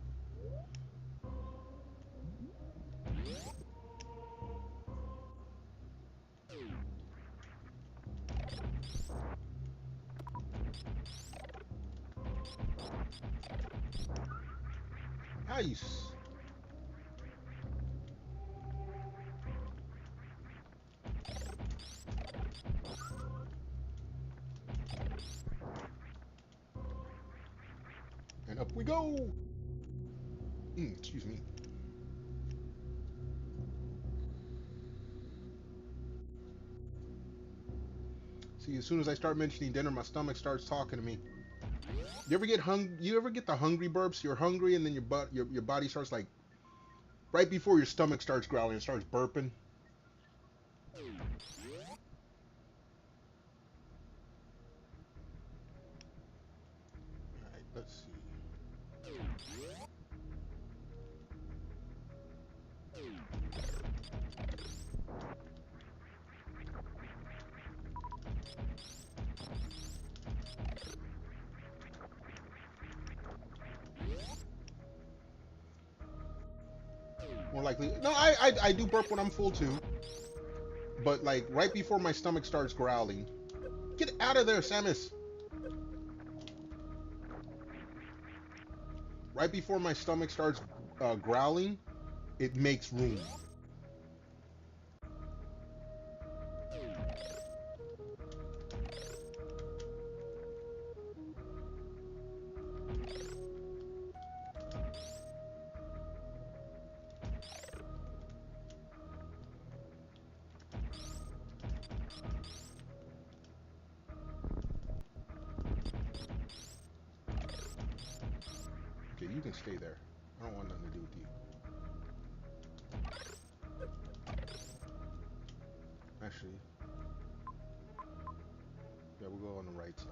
Nice. And up we go. Excuse me. See, as soon as I start mentioning dinner, my stomach starts talking to me. You ever get the hungry burps? You're hungry and then your body starts like right before your stomach starts growling, it starts burping. All right, let's see. More likely, no, I do burp when I'm full too, but like right before my stomach starts growling. Get out of there, Samus. Right before my stomach starts growling, it makes room. Okay, you can stay there. I don't want nothing to do with you. Actually, yeah, we'll go on the right side.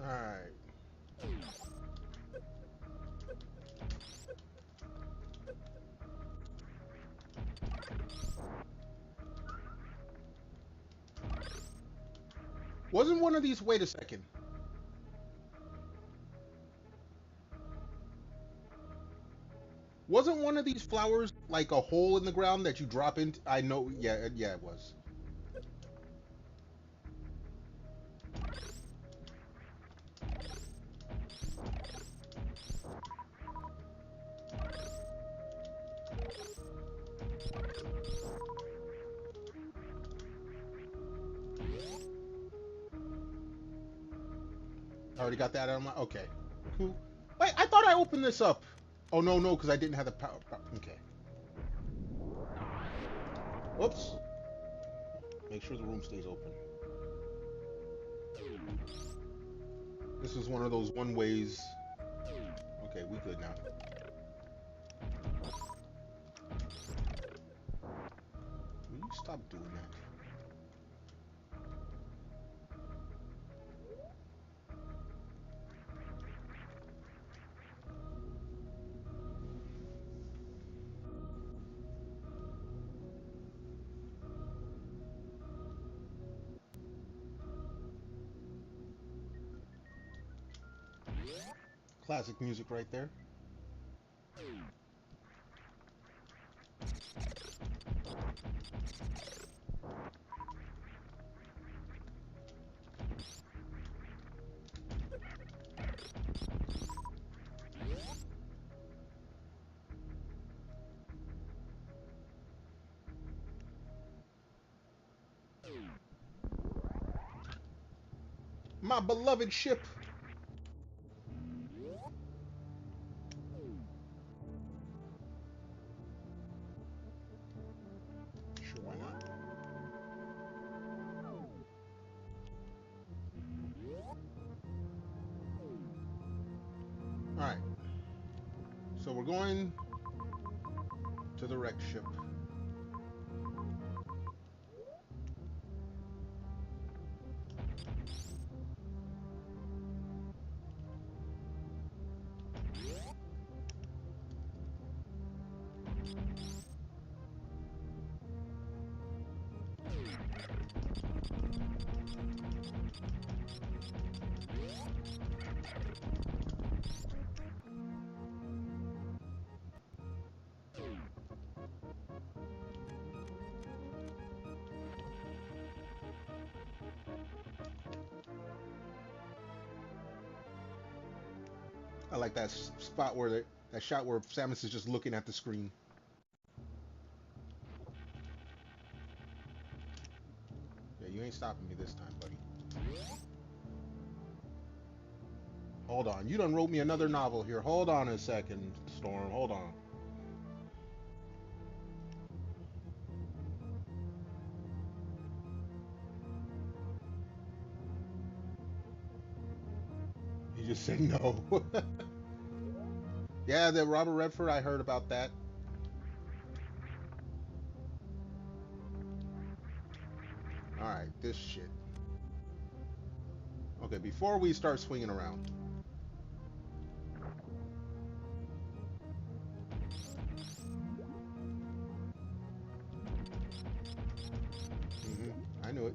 Alright. Wasn't one of these, wait a second. Wasn't one of these flowers like a hole in the ground that you drop into? I know, yeah, it was. I already got that out of my, okay. Cool. Wait, I thought I opened this up. Oh, no, no, because I didn't have the power. Okay. Whoops. Make sure the room stays open. This is one of those one ways. Okay, we good now. Will you stop doing that? Classic music right there. My beloved ship. Sure, why not? Alright. So we're going to the wreck ship. I like that spot where that shot where Samus is just looking at the screen. Yeah, you ain't stopping me this time, buddy. Hold on. You done wrote me another novel here. Hold on a second, Storm. Hold on. He just said no. Yeah, the Robert Redford, I heard about that. Alright, this shit. Okay, before we start swinging around. I knew it.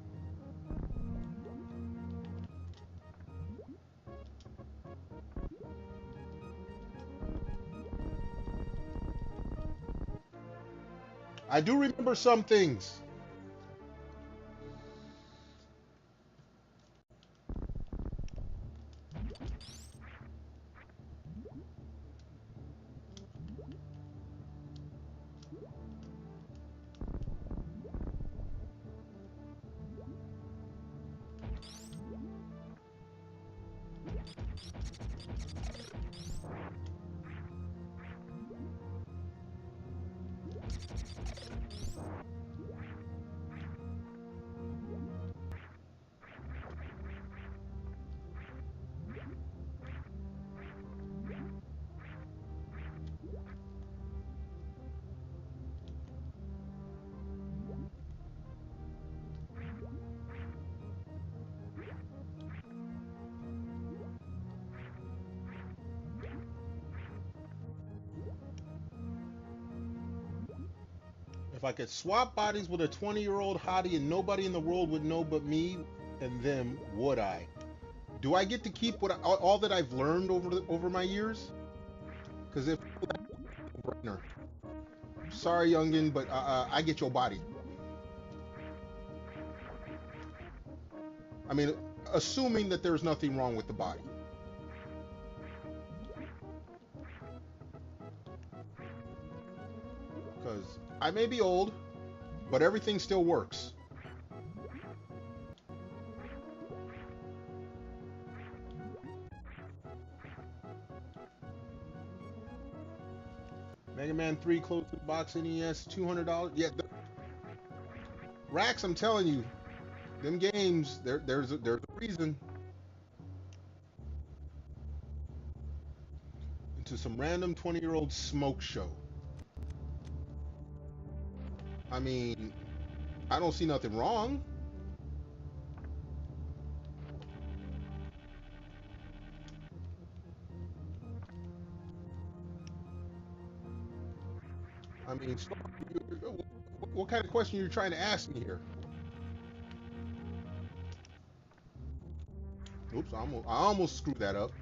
I do remember some things. If I could swap bodies with a 20-year-old hottie and nobody in the world would know but me and them, would I? Do I get to keep all that I've learned over my years? Because if sorry, youngin, but I get your body. I mean, assuming that there's nothing wrong with the body. Because I may be old, but everything still works. Mega Man 3 closed box NES, $200. Yeah, Rax, I'm telling you, them games, there's a reason. Into some random 20-year-old smoke show. I mean, I don't see nothing wrong. I mean, what kind of question are you trying to ask me here? Oops, I almost screwed that up.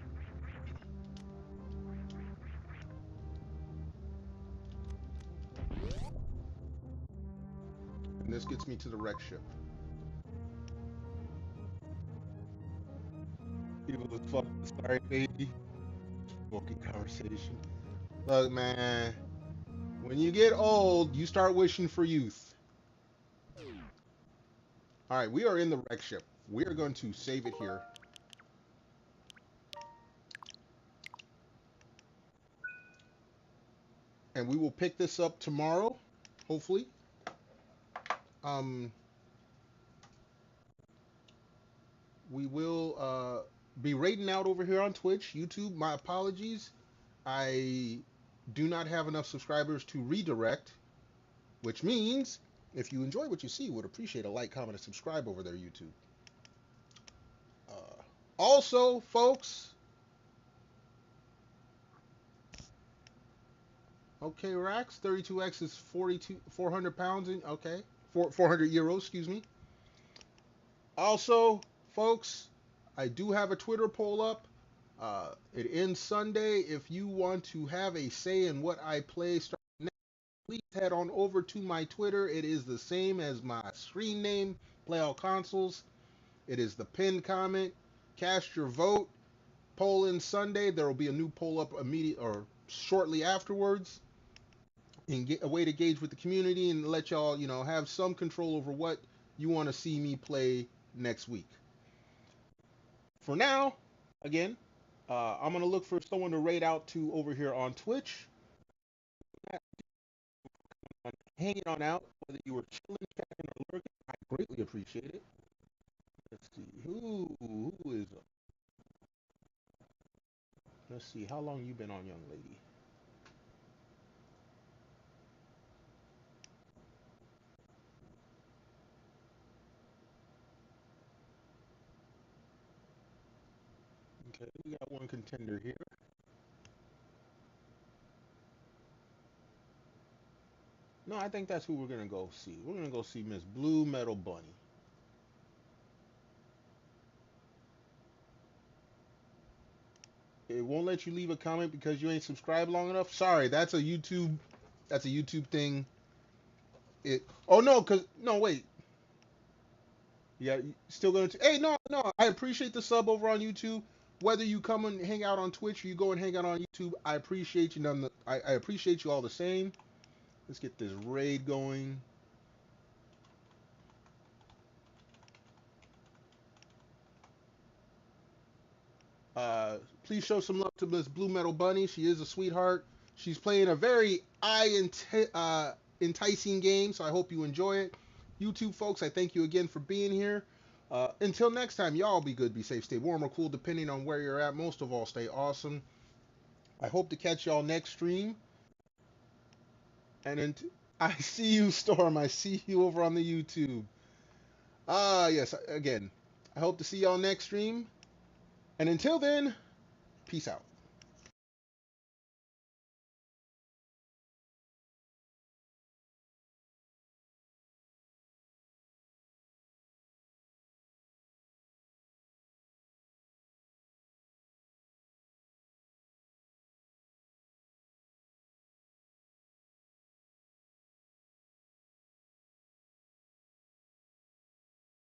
And this gets me to the wreck ship. People was fucking sorry, baby. Smoking conversation. Look, man, when you get old, you start wishing for youth. All right, we are in the wreck ship. We are going to save it here. And we will pick this up tomorrow, hopefully. We will be raiding out over here on Twitch, YouTube. My apologies. I do not have enough subscribers to redirect, which means if you enjoy what you see, would appreciate a like, comment, and subscribe over there, YouTube. Also, folks, okay, Rax, 32X is 400 pounds, okay, 400 euros, excuse me. Also, folks, I do have a Twitter poll up. It ends Sunday. If you want to have a say in what I play starting next, please head on over to my Twitter. It is the same as my screen name, Play All Consoles. It is the pinned comment. Cast your vote. Poll ends Sunday. There will be a new poll up shortly afterwards. And get a way to gauge with the community and let y'all, have some control over what you want to see me play next week. For now, again, I'm going to look for someone to raid out to over here on Twitch. Hanging on out, whether you were chilling, chatting, or lurking, I greatly appreciate it. Let's see, who is up? Let's see, how long you been on, young lady? Okay, we got one contender here. No, I think that's who we're gonna go see. We're gonna go see Miss Blue Metal Bunny. It won't let you leave a comment because you ain't subscribed long enough. Sorry, that's a YouTube thing. Oh no, wait. Yeah, still going to. Hey, no. I appreciate the sub over on YouTube. Whether you come and hang out on Twitch or you go and hang out on YouTube, I appreciate you. I appreciate you all the same. Let's get this raid going. Please show some love to Miss Blue Metal Bunny. She is a sweetheart. She's playing a very enticing game, so I hope you enjoy it. YouTube folks, I thank you again for being here. Until next time, y'all be good, be safe, stay warm or cool, depending on where you're at. Most of all, stay awesome. I hope to catch y'all next stream. And I see you, Storm. I see you over on the YouTube. Yes, again, I hope to see y'all next stream. And until then, peace out.